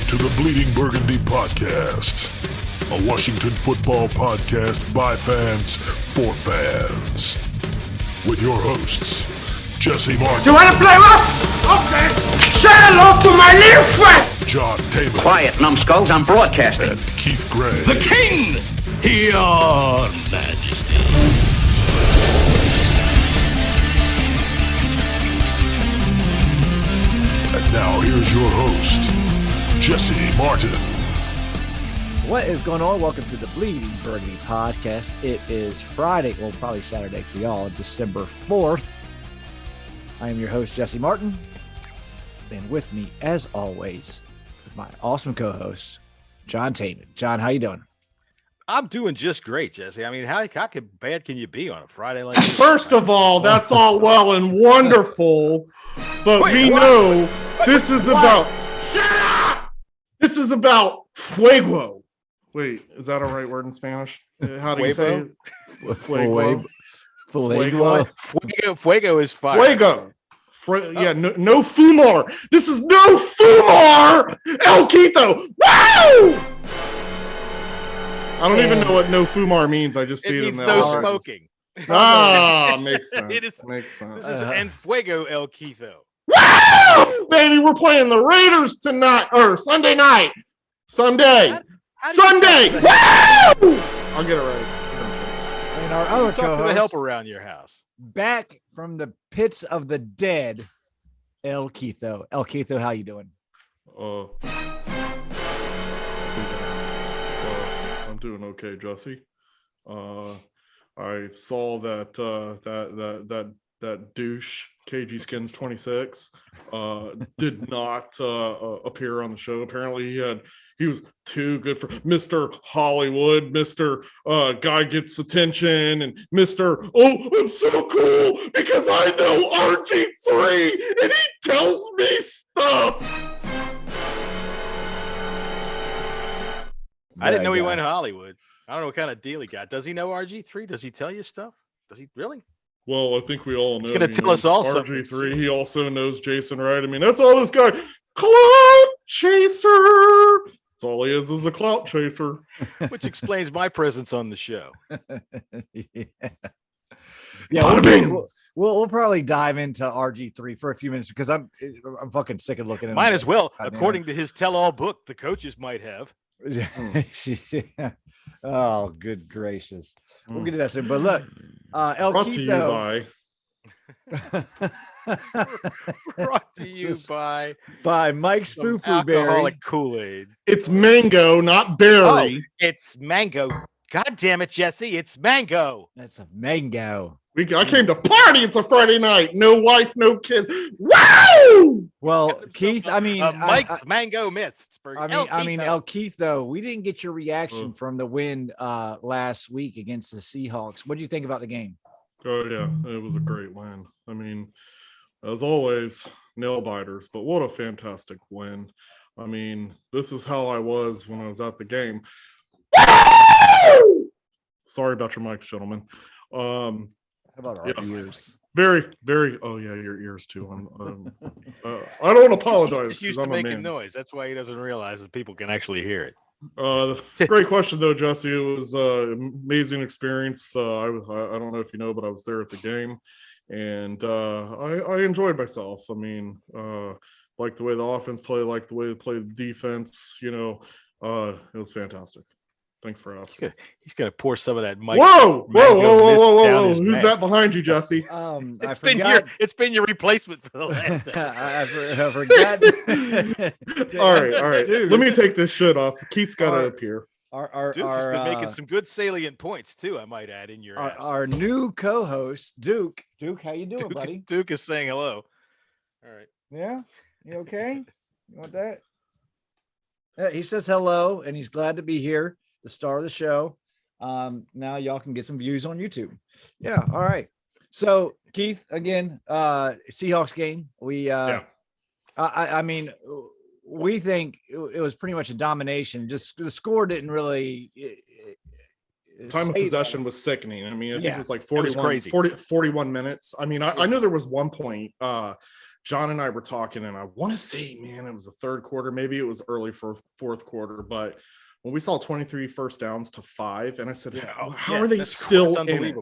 to the Bleeding Burgundy podcast, a Washington football podcast by fans for fans. With your hosts, Jesse Martin. You want to play rough? Okay. Say hello to my little friend. John Taylor. Quiet, numbskulls, I'm broadcasting. And Keith Gray. The King, your Majesty. And now here's your host, Jesse Martin. What is going on? Welcome to the Bleeding Burgundy podcast. It is Friday, well, probably Saturday for y'all, December 4th. I am your host, Jesse Martin. And with me, as always, my awesome co-host, John Taylor. John, how you doing? I'm doing just great, Jesse. I mean, how bad can you be on a Friday like this? First of all, that's all well and wonderful, but we know this is about... Shut up! This is about fuego. Wait, is that a right word in Spanish? How do you say it? Fuego. Fuego is fire. Fuego. Yeah, no fumar. This is no fumar. El KEITHO. Woo! I don't even know what no fumar means. I just see it in the no smoking. Makes sense. It is, makes sense. This is En Fuego El KEITHO. Woo! Baby, we're playing the Raiders tonight, or Sunday night. Sunday. Sunday. Woo! I'll get it right. And our other Talk to the co-host, help around your house. back from the pits of the dead, El KEITHO. El KEITHO, how you doing? I'm doing okay, Jesse. I saw that douche KG Skins 26 did not appear on the show. Apparently he was too good for Mr. Hollywood, Mr. Guy gets attention, and Mr. Oh, I'm so cool because I know RG3 and he tells me stuff. I didn't know he went Hollywood. I don't know what kind of deal he got. Does he know RG3? Does he tell you stuff? Does he really? Well, I think we all know. He's going to tell us all RG3. He also knows Jason Wright. I mean, that's all this guy. Clout chaser. That's all he is a clout chaser. Which explains my presence on the show. Yeah, we'll probably dive into RG3 for a few minutes because I'm fucking sick of looking at him. Might as well. According to his tell-all book, the coaches might have. Yeah. Oh, good gracious. We'll get to that soon. But look, El Brought to you KEITHO. Brought to you by Mike's some Foo Berry. alcoholic Kool-Aid. It's mango, not berry. Oh, it's mango. God damn it, Jesse. It's mango. That's a mango. I came to party. It's a Friday night. No wife, no kids. Woo! Well, Keith, I mean, Mike's mango myths. I mean, El KEITHO, we didn't get your reaction from the win last week against the Seahawks. What do you think about the game? Oh, yeah. It was a great win. I mean, as always, nail biters, but what a fantastic win. I mean, this is how I was when I was at the game. Sorry about your mics, gentlemen. How about our yes. ears? Very, very. Oh yeah, your ears too. I don't apologize. He's used to making noise. That's why he doesn't realize that people can actually hear it. Great question though, Jesse. It was an amazing experience. I don't know if you know, but I was there at the game, and I enjoyed myself. I mean, like the way the offense played, like the way they played the defense. You know, it was fantastic. Thanks for asking. He's gonna pour some of that Mike. Whoa! Who's that behind you, Jesse? It's been your replacement for the last I forgot. all right. Dude. Let me take this shit off. Keith's got to appear. Duke has been making some good salient points too. I might add in your our new co-host, Duke. Duke, how you doing, buddy? Duke is saying hello. All right. Yeah. You okay? You want that? Yeah, he says hello, and he's glad to be here. The star of the show. Now y'all can get some views on YouTube. Yeah. All right. So Keith, again, Seahawks game. I mean, we think it was pretty much a domination. Just the score didn't really Time of possession was sickening. I mean, I think it was like 41 minutes. I mean, I know there was one point, John and I were talking, and I want to say, man, it was the third quarter. Maybe it was early fourth quarter, but when we saw 23 first downs to 5, and I said, how are they still in it?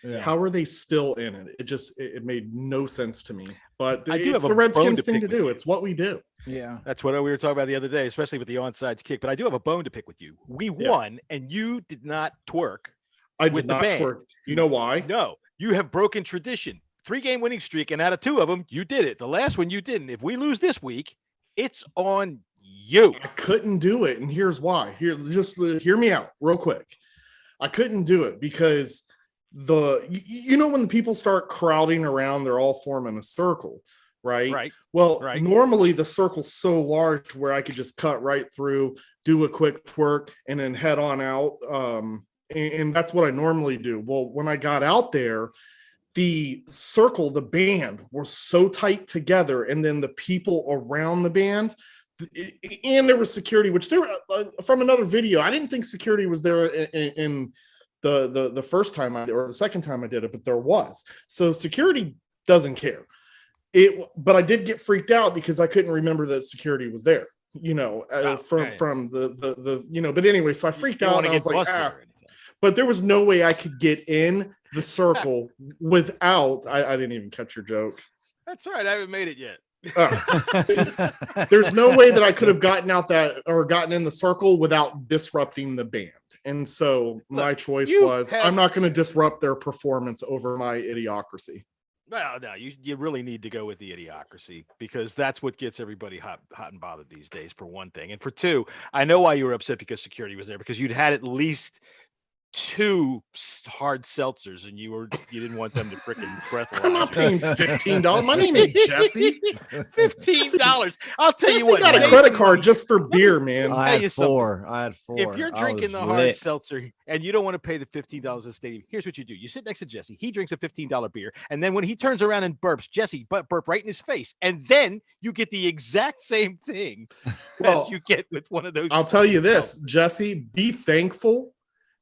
Yeah. How are they still in it? It made no sense to me. But it's the Redskins thing to do. It's what we do. Yeah. That's what we were talking about the other day, especially with the onside kick. But I do have a bone to pick with you. We won, and you did not twerk. I did not twerk. You know why? No, you have broken tradition. 3-game winning streak, and out of 2 of them, you did it. The last one you didn't. If we lose this week, it's on you. I couldn't do it, and here's why. Just hear me out real quick. I couldn't do it because when the people start crowding around, they're all forming a circle, right? Right. Well, normally the circle's so large where I could just cut right through, do a quick twerk, and then head on out. And that's what I normally do. Well, when I got out there, the circle, the band were so tight together, and then the people around the band, and there was security, which there from another video. I didn't think security was there in the first time or the second time I did it, but there was. So security doesn't care. But I did get freaked out because I couldn't remember that security was there. From the But anyway, so I freaked out. And I was like, But there was no way I could get in the circle without. I didn't even catch your joke. That's all right. I haven't made it yet. There's no way that I could have gotten in the circle without disrupting the band. And so my choice was I'm not going to disrupt their performance over my idiocracy. Well, no, you really need to go with the idiocracy because that's what gets everybody hot and bothered these days, for one thing. And for two, I know why you were upset because security was there, because you'd had at least 2 hard seltzers and you didn't want them to freaking breathalyze. I'm not paying $15. My name ain't Jesse. $15. I'll tell you what. I got a credit card just for beer, man. I had four. If you're drinking the hard seltzer and you don't want to pay the $15 at the stadium, here's what you do. You sit next to Jesse. He drinks a $15 beer. And then when he turns around and burps, Jesse burp right in his face. And then you get the exact same thing as you get with one of those. I'll tell you this, Jesse, be thankful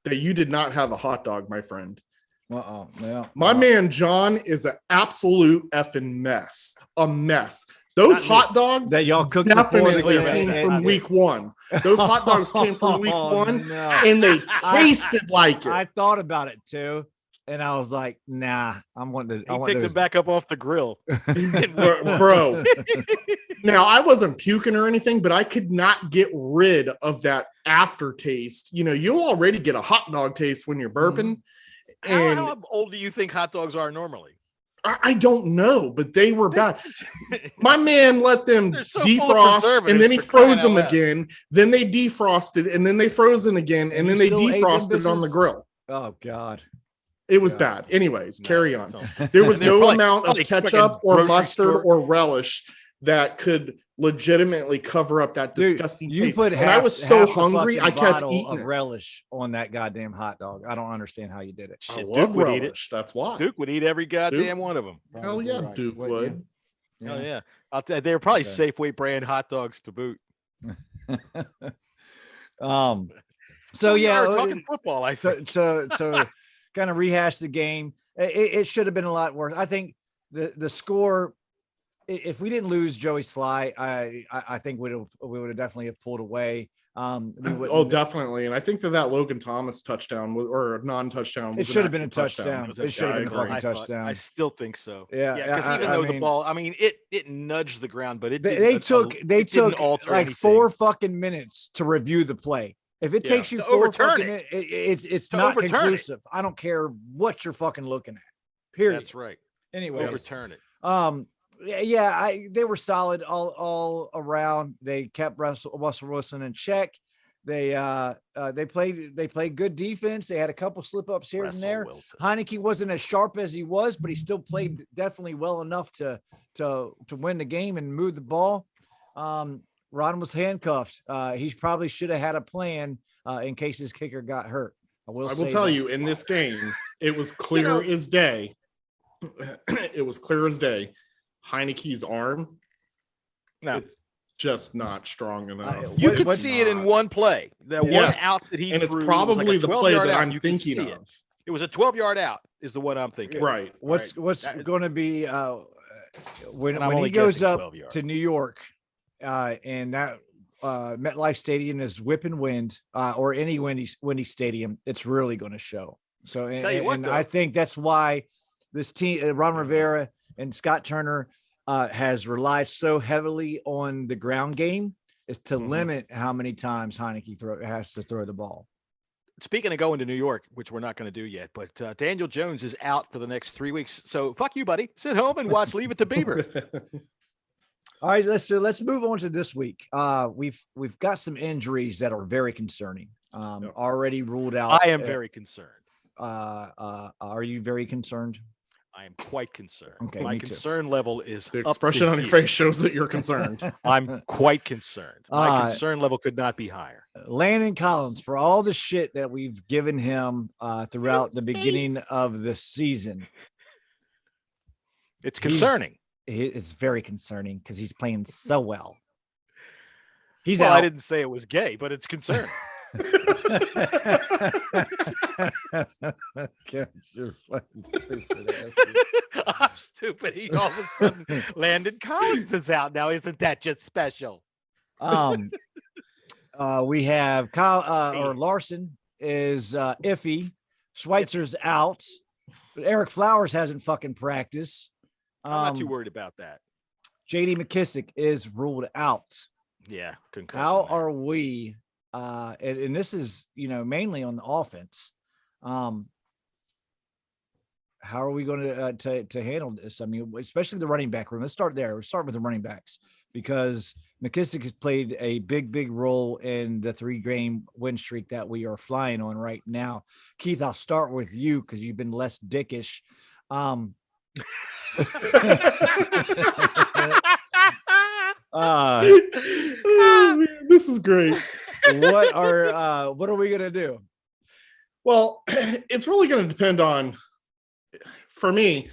that you did not have a hot dog, my friend. Yeah. My man John is an absolute effing mess. A mess. Those hot dogs that y'all cooked definitely came from week 1. Those hot dogs came from week 1, and they tasted like it. I thought about it too, and I was like, "Nah, I'm wanting to." He picked them back up off the grill, bro. Now, I wasn't puking or anything, but I could not get rid of that aftertaste. You already get a hot dog taste when you're burping. And how old do you think hot dogs are normally? I don't know, but they were bad. My man let them defrost, and then he froze them again. Then they defrosted, and then they froze them again, and then they defrosted on the grill. Oh, God. It was bad. Anyways, carry on. There was no amount of ketchup or mustard or relish that could legitimately cover up that disgusting taste. And I was so hungry, I kept eating relish on that goddamn hot dog. I don't understand how you did it. I love relish. That's why Duke would eat every goddamn one of them. Hell yeah, right. Duke would. Oh yeah, they're probably Safeway brand hot dogs to boot. So yeah, we're talking football. I think so. Kind of rehash the game. It should have been a lot worse. I think the score. If we didn't lose Joey Sly, I think we would have definitely have pulled away. Definitely. And I think that Logan Thomas touchdown or a non-touchdown. It should have been a touchdown. It should have been a fucking touchdown. I still think so. Yeah. Because even though the ball, I mean, it nudged the ground, but they took like 4 fucking minutes to review the play. If it takes you 4 fucking minutes, it's not conclusive. I don't care what you're fucking looking at. Period. That's right. Anyway, overturn it. They were solid all around. They kept Russell Wilson in check. They played good defense. They had a couple slip ups here and there. Heineke wasn't as sharp as he was, but he still played definitely well enough to win the game and move the ball. Ron was handcuffed. He probably should have had a plan in case his kicker got hurt. I will tell you, in this game, it was clear as day. It was clear as day. Heineke's arm, it's just not strong enough. You could see it in one play. That one out that he and it's threw, probably the play that I'm thinking of. It was a 12-yard out is the one I'm thinking. Right. What's going to be when he goes up to New York and that MetLife Stadium is whipping wind or any windy stadium, it's really going to show. So and I think that's why this team, Ron Rivera and Scott Turner, has relied so heavily on the ground game is to limit how many times Heineke has to throw the ball. Speaking of going to New York, which we're not going to do yet, but Daniel Jones is out for the next 3 weeks. So fuck you, buddy. Sit home and watch Leave It to Beaver. All right, let's move on to this week. We've got some injuries that are very concerning. Already ruled out. I am very concerned. Are you very concerned? I am quite concerned. Okay, my concern level is the expression on your face shows that you're concerned. I'm quite concerned. My concern level could not be higher. Landon Collins, for all the shit that we've given him throughout the beginning of the season, it's concerning. It's very concerning because he's playing so well. Well, I didn't say it was gay, but it's concerning. You're fucking stupid. I'm stupid. He all of a sudden Landon Collins is out now. Isn't that just special? We have Kyle or Larson is iffy. Schweitzer's out. But Eric Flowers hasn't fucking practiced. I'm not too worried about that. JD McKissick is ruled out. Yeah, concussion. How are we? And this is, mainly on the offense. How are we going to handle this? I mean, especially the running back room. Let's start there. We'll start with the running backs because McKissick has played a big role in the 3-game win streak that we are flying on right now. Keith, I'll start with you because you've been less dickish. This is great. What are we gonna do? Well, it's really going to depend on, for me.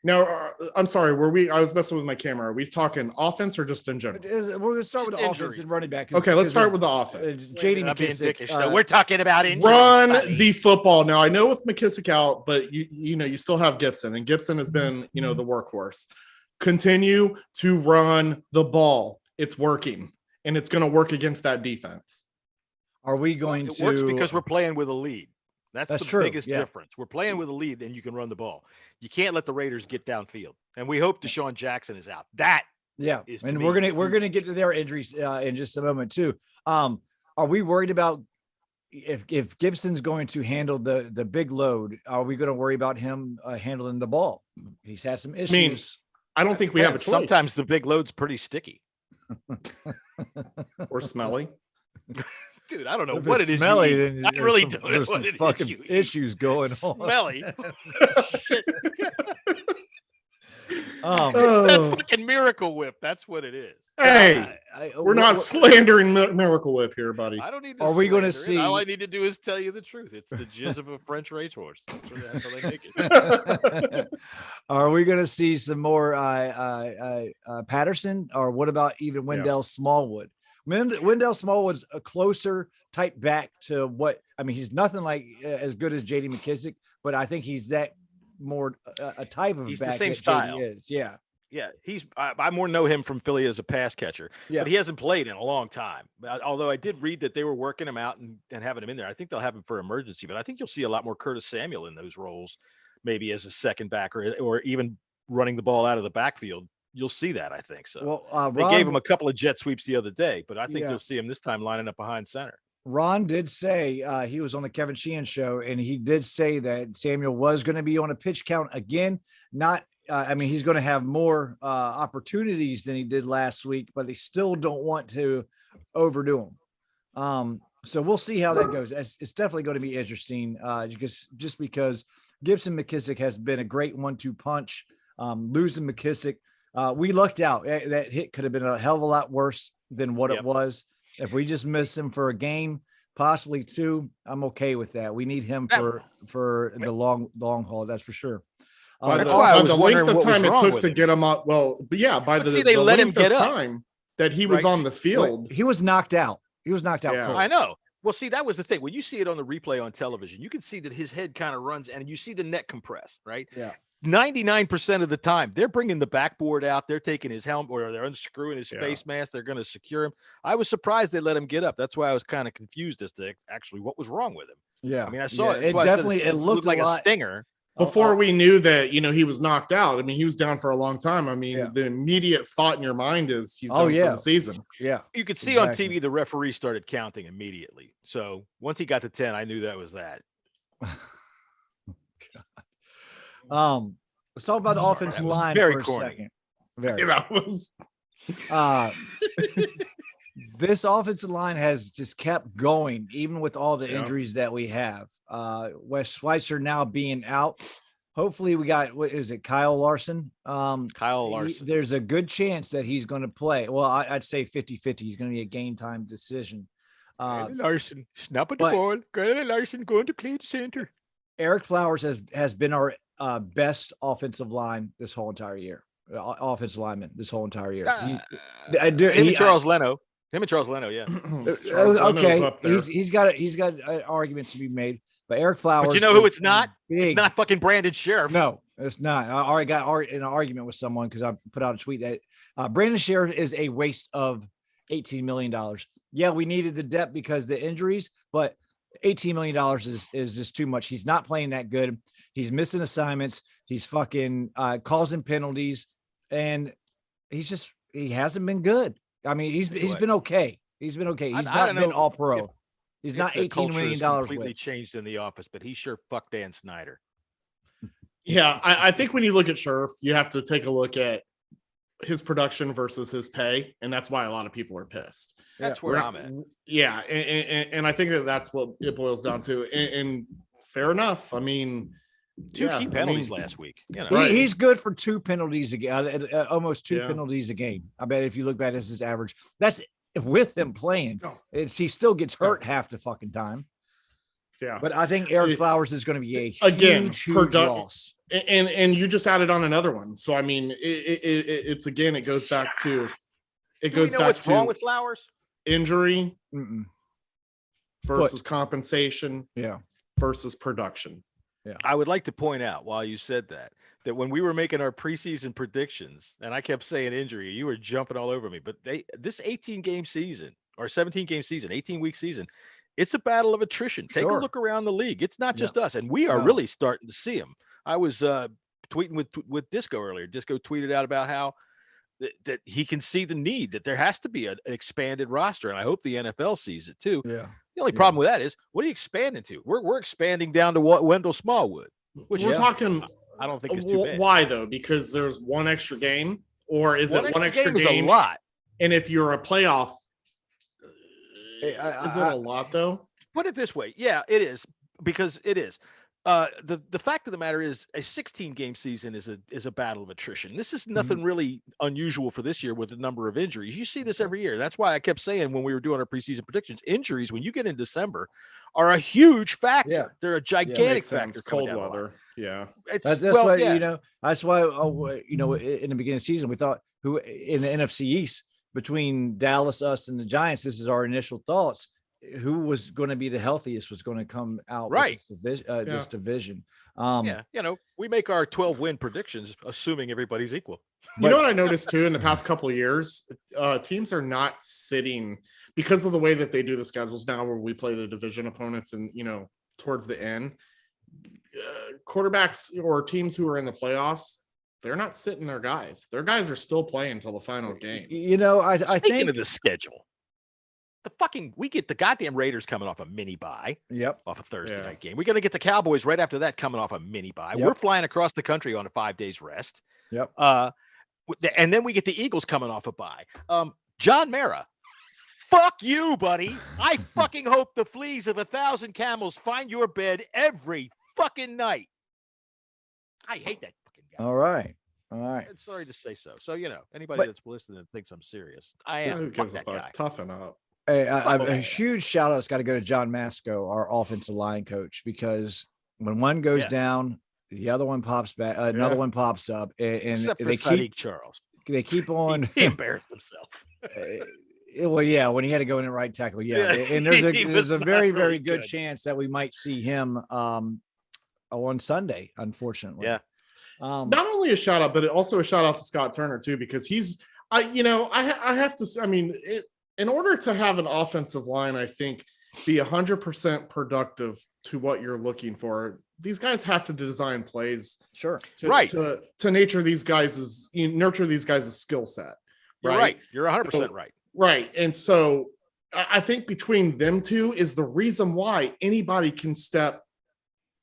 Now, I'm sorry. I was messing with my camera. Are we talking offense or just in general? We're going to start with the offense and running back. Okay, let's start with the offense. JD McKissick. So we're talking about injuries. Run the football. Now, I know with McKissick out, but you still have Gibson, and Gibson has been, the workhorse. Continue to run the ball. It's working, and it's going to work against that defense. Are we going to? It works because we're playing with a lead. That's the true. biggest difference. We're playing with a lead, and you can run the ball. You can't let the Raiders get downfield. And we hope Deshaun Jackson is out. That is and we're gonna get to their injuries in just a moment too. Are we worried about if Gibson's going to handle the big load? Are we going to worry about him handling the ball? He's had some issues. I mean, I don't think we have a choice. Sometimes the big load's pretty sticky or smelly. Dude, I don't know if what it's it is. Smelly, then I really don't know there's what some it fucking is. issues going on. Smelly. Shit. Oh. Fucking Miracle Whip. That's what it is. Hey, we're not slandering Miracle Whip here, buddy. I don't need to. Are we going to slander it. see? All I need to do is tell you the truth. It's the jizz of a French racehorse. That's how they make it. Are we going to see some more Patterson, or what about even Wendell Smallwood? Wendell Smallwood's a closer type back to what I mean. He's nothing like as good as JD McKissick, but I think he's that more a type of he's back the same that style. JD is. Yeah. I more know him from Philly as a pass catcher, but he hasn't played in a long time. Although I did read that they were working him out and having him in there. I think they'll have him for emergency, but I think you'll see a lot more Curtis Samuel in those roles, maybe as a second back or even running the ball out of the backfield. You'll see that, I think so. Well, they gave him a couple of jet sweeps the other day, but I think you'll see him this time lining up behind center. Ron did say he was on the Kevin Sheehan show, and he did say that Samuel was going to be on a pitch count again. He's going to have more opportunities than he did last week, but they still don't want to overdo him. So we'll see how that goes. It's definitely going to be interesting just because Gibson McKissick has been a great 1-2 punch. Losing McKissick, we lucked out. That hit could have been a hell of a lot worse than what it was. If we just miss him for a game, possibly 2, I'm okay with that. We need him for the long haul. That's for sure. By the length of time it took to get him up. Well, but yeah, by the they let him get up. Time. that he was Right. on the field. He was knocked out. He was knocked out Yeah. cold. I know. Well, see, that was the thing. When you see it on the replay on television, you can see that his head kind of runs and you see the neck compress, right? Yeah. 99% of the time, they're bringing the backboard out. They're taking his helmet or they're unscrewing his Yeah. face mask. They're going to secure him. I was surprised they let him get up. That's why I was kind of confused as to actually what was wrong with him. Yeah. I mean, I saw it. It That's why I said definitely, it looked like a lot. stinger. Before we knew that, he was knocked out. I mean, he was down for a long time. I mean, Yeah. the immediate thought in your mind is he's Oh, done yeah. for the season. Yeah. You could see on Exactly. TV the referee started counting immediately. So once he got to 10, I knew that was that. Let's talk about the offensive was line very for a corny. second. Very. That was This offensive line has just kept going, even with all the Yeah. injuries that we have. Wes Schweitzer now being out. Hopefully, we got, what is it, Kyle Larson? Kyle Larson. There's a good chance that he's going to play. Well, I'd say 50-50. He's going to be a game time decision. Larson, snap at the but- ball. Kyle Larson going to play the center. Eric Flowers has been our best offensive line this whole entire year. Offensive lineman this whole entire year. Him and Charles Leno. Yeah. Charles Leno's Okay, up there. he's got an argument to be made, but Eric Flowers. But you know who is it's not? big. It's not fucking Brandon Sheriff. No, it's not. I already got in an argument with someone because I put out a tweet that Brandon Sheriff is a waste of $18 million. Yeah, we needed the depth because of the injuries, but $18 million is just too much. He's not playing that good. He's missing assignments. He's fucking causing penalties, and he hasn't been good. I mean, he's been okay. He's been okay. He's I not don't been know all pro. if- He's If not the $18 culture million is dollars completely with. changed in the office, but he sure fucked Dan Snyder. Yeah, I think when you look at Sheriff, you have to take a look at his production versus his pay, and that's why a lot of people are pissed. That's where I'm at. Yeah, and I think that's what it boils down to. And fair enough. I mean, Two yeah, key I penalties mean, last week. You know, Right. He's good for 2 penalties a game, almost 2 Yeah. penalties a game. I bet if you look back at his average, that's with him playing. No. He still gets hurt half the fucking time. Yeah, But I think Eric It- Flowers is going to be a huge product- loss. and you just added on another one. So I mean, it's again, it goes back to Do we know what's wrong with Flowers? injury Mm-mm. versus compensation Yeah. versus production. I would like to point out while you said that when we were making our preseason predictions, and I kept saying injury, you were jumping all over me. But this 18-game season or 17-game season, 18-week season, it's a battle of attrition. Take a Sure. look around the league. It's not just us, and we are No. really starting to see them. I was tweeting with Disco earlier. Disco tweeted out about how that he can see the need, that there has to be an expanded roster, and I hope the NFL sees it too. Yeah. The only Yeah. problem with that is, what are you expanding to? We're expanding down to what Wendell Smallwood, which We're Yeah. talking I don't think is too bad. why though? Because there's one extra game, or is it one extra game is a game? lot. And if you're a playoff, I- is it a lot though? Put it this way, yeah, it is, because it is. The fact of the matter is, a 16-game season is a battle of attrition. This is nothing really unusual for this year with the number of injuries. You see this every year. That's why I kept saying when we were doing our preseason predictions, injuries when you get in December are a huge factor. Yeah. They're a gigantic Makes sense. factor. coming Cold down the line. weather. Yeah. It's- That's well, why yeah. That's why in the beginning of the season we thought who in the NFC East between Dallas, us, and the Giants. This is our initial thoughts. Who was going to be the healthiest was going to come out Right. with this division. Yeah, we make our 12-win predictions assuming everybody's equal. You know what I noticed too in the past couple of years? Teams are not sitting because of the way that they do the schedules now, where we play the division opponents and towards the end. Quarterbacks or teams who are in the playoffs, they're not sitting their guys. Their guys are still playing until the final game. I Speaking think of the schedule, we get the goddamn Raiders coming off a mini bye. Yep. Off a Thursday Yeah. night game. We're going to get the Cowboys right after that coming off a mini bye. Yep. We're flying across the country on a 5 days rest. Yep. And then we get the Eagles coming off a bye. John Mara, fuck you, buddy. I fucking hope the fleas of 1,000 camels find your bed every fucking night. I hate that fucking guy. All right. I'm sorry to say so. So, anybody But- that's listening and thinks I'm serious, I Yeah, am. who Fuck gives a that fuck? guy. Toughen up. A huge shout out's got to go to John Masco, our offensive line coach, because when one goes Yes. down, the other one pops back, another Yeah. one pops up, and Except for they Sadiq keep Charles. they keep on. He embarrassed himself. Well, yeah, when he had to go in and right tackle, yeah. And there's a very, very good chance that we might see him on Sunday, unfortunately. Yeah. Not only a shout out, but also a shout out to Scott Turner too, because I have to, in order to have an offensive line, I think be 100% productive to what you're looking for. These guys have to design plays, sure, to nurture these guys' skill set. Right. You're 100% right. Right. And so I think between them two is the reason why anybody can step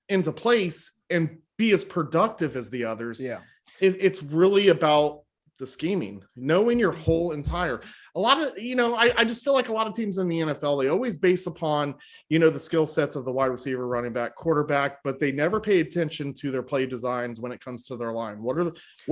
into place and be as productive as the others. Yeah. It's really about the scheming, knowing your whole entire, a lot of, I just feel like a lot of teams in the NFL, they always base upon, the skill sets of the wide receiver, running back, quarterback, but they never pay attention to their play designs when it comes to their line. What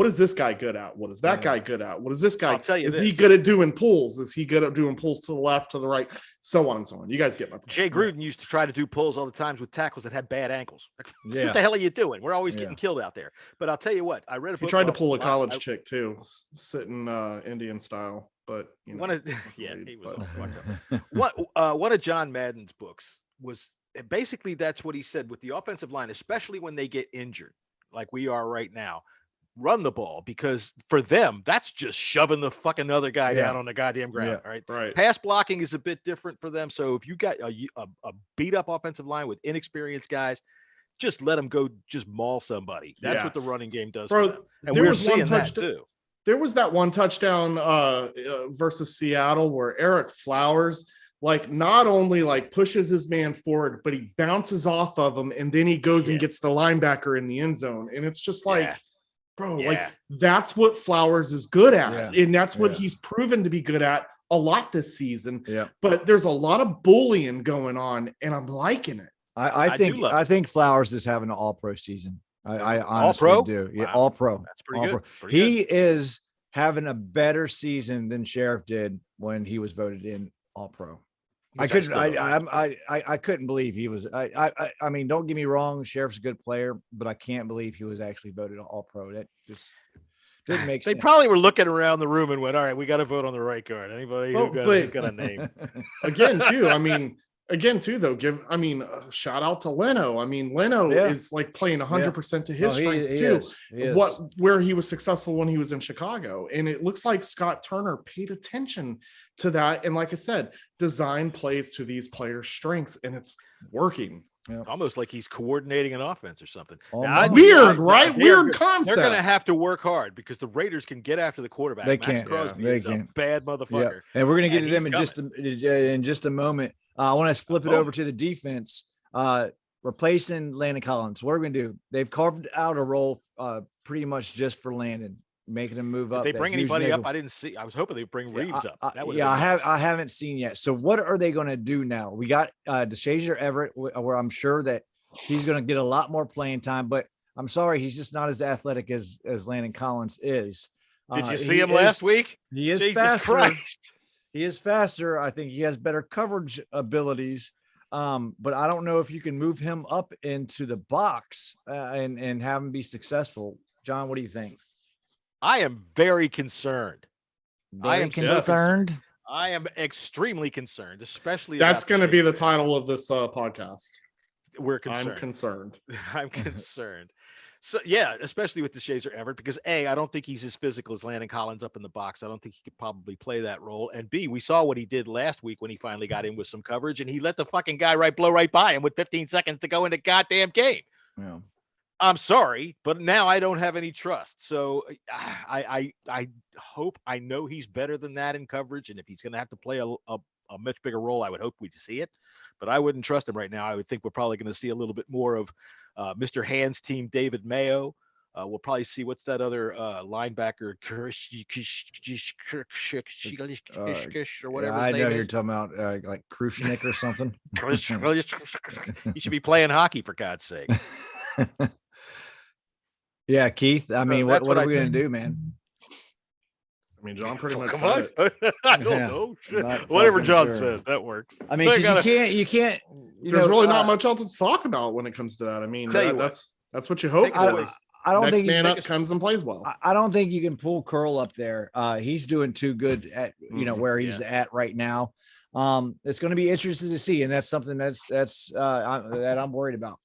is this guy good at? What is that guy good at? What is this guy? I'll tell you is he good at doing pulls? Is he good at doing pulls to the left, to the right, so on and so on? You guys get my point. Jay Gruden used to try to do pulls all the times with tackles that had bad ankles. Yeah. What the hell are you doing? We're always getting killed out there. But I'll tell you what, I read a book. He tried to pull a college chick too, sitting Indian style, but he was all fucked up. One of John Madden's books was basically that's what he said with the offensive line, especially when they get injured, like we are right now. Run the ball, because for them, that's just shoving the fucking other guy down on the goddamn ground. Yeah, right. Right. Pass blocking is a bit different for them. So if you got a beat up offensive line with inexperienced guys, just let them go, just maul somebody. That's what the running game does. Bro, for them. And there we're was one seeing that too. There was that one touchdown versus Seattle where Eric Flowers not only pushes his man forward, but he bounces off of him, and then he goes and gets the linebacker in the end zone. And it's just bro, that's what Flowers is good at. And that's what he's proven to be good at a lot this season. Yeah. But there's a lot of bullying going on, and I'm liking it. I think Flowers is having an all-pro season. I honestly all-pro? do. Yeah, Wow. all-pro. That's pretty good. He is having a better season than Sheriff did when he was voted in all-pro. I couldn't believe he was. I mean, don't get me wrong, Sheriff's a good player, but I can't believe he was actually voted all-pro. That just didn't make sense. They probably were looking around the room and went, "All right, we got to vote on the right guard. Anybody who's got a name." Again, too, though, shout out to Leno. I mean, Leno is playing 100% to his strengths too. Where he was successful when he was in Chicago. And it looks like Scott Turner paid attention to that. And like I said, design plays to these players' strengths, and it's working. Yeah. Almost like he's coordinating an offense or something. Weird, right? Weird concept. They're going to have to work hard because the Raiders can get after the quarterback. They Max can't. Crosby They is can't. a bad motherfucker. Yeah. And we're going to get to them in in just a moment. I want to flip it over to the defense, replacing Landon Collins. What are we going to do? They've carved out a role pretty much just for Landon, making him move up. Did they bring anybody up? I didn't see. I was hoping they'd bring Reeves up. I haven't seen yet. So what are they going to do now? We got Desean Everett, where I'm sure that he's going to get a lot more playing time, but I'm sorry, he's just not as athletic as Landon Collins is. Did you see him last week? He is Jesus faster. Christ. He is faster. I think he has better coverage abilities. But I don't know if you can move him up into the box and have him be successful. John, what do you think? I am very concerned. I am concerned. I am extremely concerned, especially that's going to be the title of this podcast. We're concerned. I'm concerned. I'm concerned. So yeah, especially with Desean Everett, because A, I don't think he's as physical as Landon Collins up in the box. I don't think he could probably play that role. And B, we saw what he did last week when he finally got in with some coverage, and he let the fucking guy blow right by him with 15 seconds to go in the goddamn game. Yeah. I'm sorry, but now I don't have any trust. So I hope, I know he's better than that in coverage, and if he's going to have to play a much bigger role, I would hope we'd see it. But I wouldn't trust him right now. I would think we're probably going to see a little bit more of Mr. Hand's team, David Mayo. We'll probably see what's that other linebacker, or whatever. I know you're talking about like Krushnik or something. He should be playing hockey, for God's sake. Yeah, Keith. I mean, what are we going to do, man? I mean, John pretty much said it. I don't know. Whatever John says, that works. I mean, you can't. There's really not much else to talk about when it comes to that. I mean, that's what you hope for. I don't Next think man up comes and plays well. I don't think you can pull Curl up there. He's doing too good at where he's at right now. It's going to be interesting to see, and that's something that I'm worried about.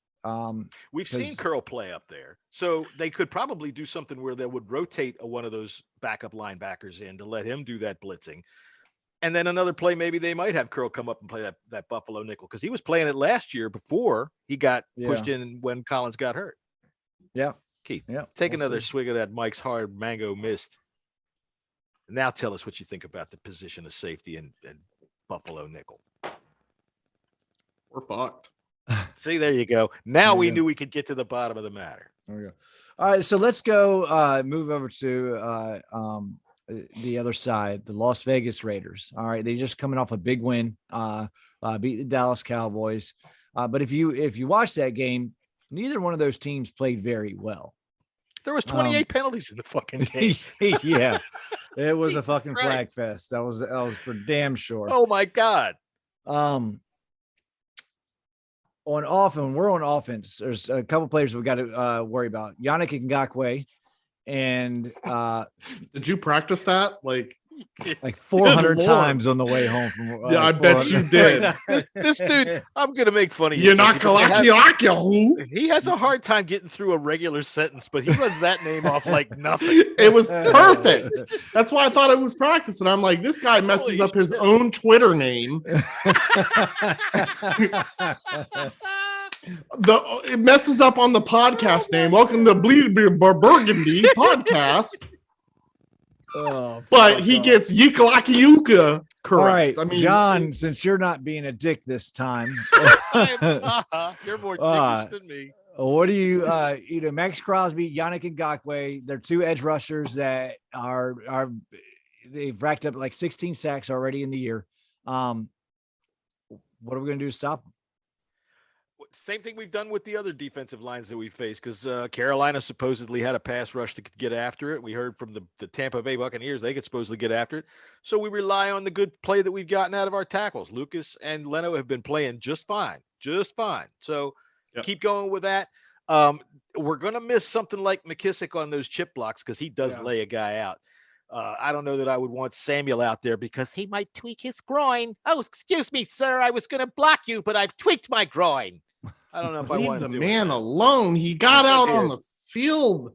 We've seen Curl play up there, so they could probably do something where they would rotate one of those backup linebackers in to let him do that blitzing. And then another play, maybe they might have Curl come up and play that Buffalo nickel, because he was playing it last year before he got pushed in when Collins got hurt. Yeah. Keith, yeah, take another swig of that Mike's Hard Mango Mist. Now tell us what you think about the position of safety and Buffalo nickel. We're fucked. See, there you go. Now we knew we could get to the bottom of the matter. There we go. All right, so let's go move over to the other side, the Las Vegas Raiders. All right, they just coming off a big win, beat the Dallas Cowboys. But if you watch that game, neither one of those teams played very well. There was 28 penalties in the fucking game. Yeah, it was a fucking Christ. flag fest. That was for damn sure. Oh my God. We're on offense. There's a couple players we got to worry about. Yannick Ngakoue, and did you practice that like 400 times on the way home from? Yeah, I bet you did. This dude, I'm gonna make fun of you. You're not who? He has a hard time getting through a regular sentence, but he runs that name off like nothing. It was perfect. That's why I thought it was practice. And I'm like, this guy messes up his own Twitter name. It messes up on the podcast name. Welcome to Burgundy podcast. But he gets Yuka correct. All right, I mean, John, since you're not being a dick this time, You're more dickish than me. what do you, Max Crosby, Yannick Ngakoue, they're two edge rushers that they've racked up like 16 sacks already in the year. What are we going to do to stop them? Same thing we've done with the other defensive lines that we faced, because Carolina supposedly had a pass rush that could get after it. We heard from the Tampa Bay Buccaneers they could supposedly get after it. So we rely on the good play that we've gotten out of our tackles. Lucas and Leno have been playing just fine. So keep going with that. We're going to miss something like McKissick on those chip blocks because he does lay a guy out. I don't know that I would want Samuel out there because he might tweak his groin. Oh, excuse me, sir. I was going to block you, but I've tweaked my groin. I don't know if I want the to do man it. Alone. He got out on the field.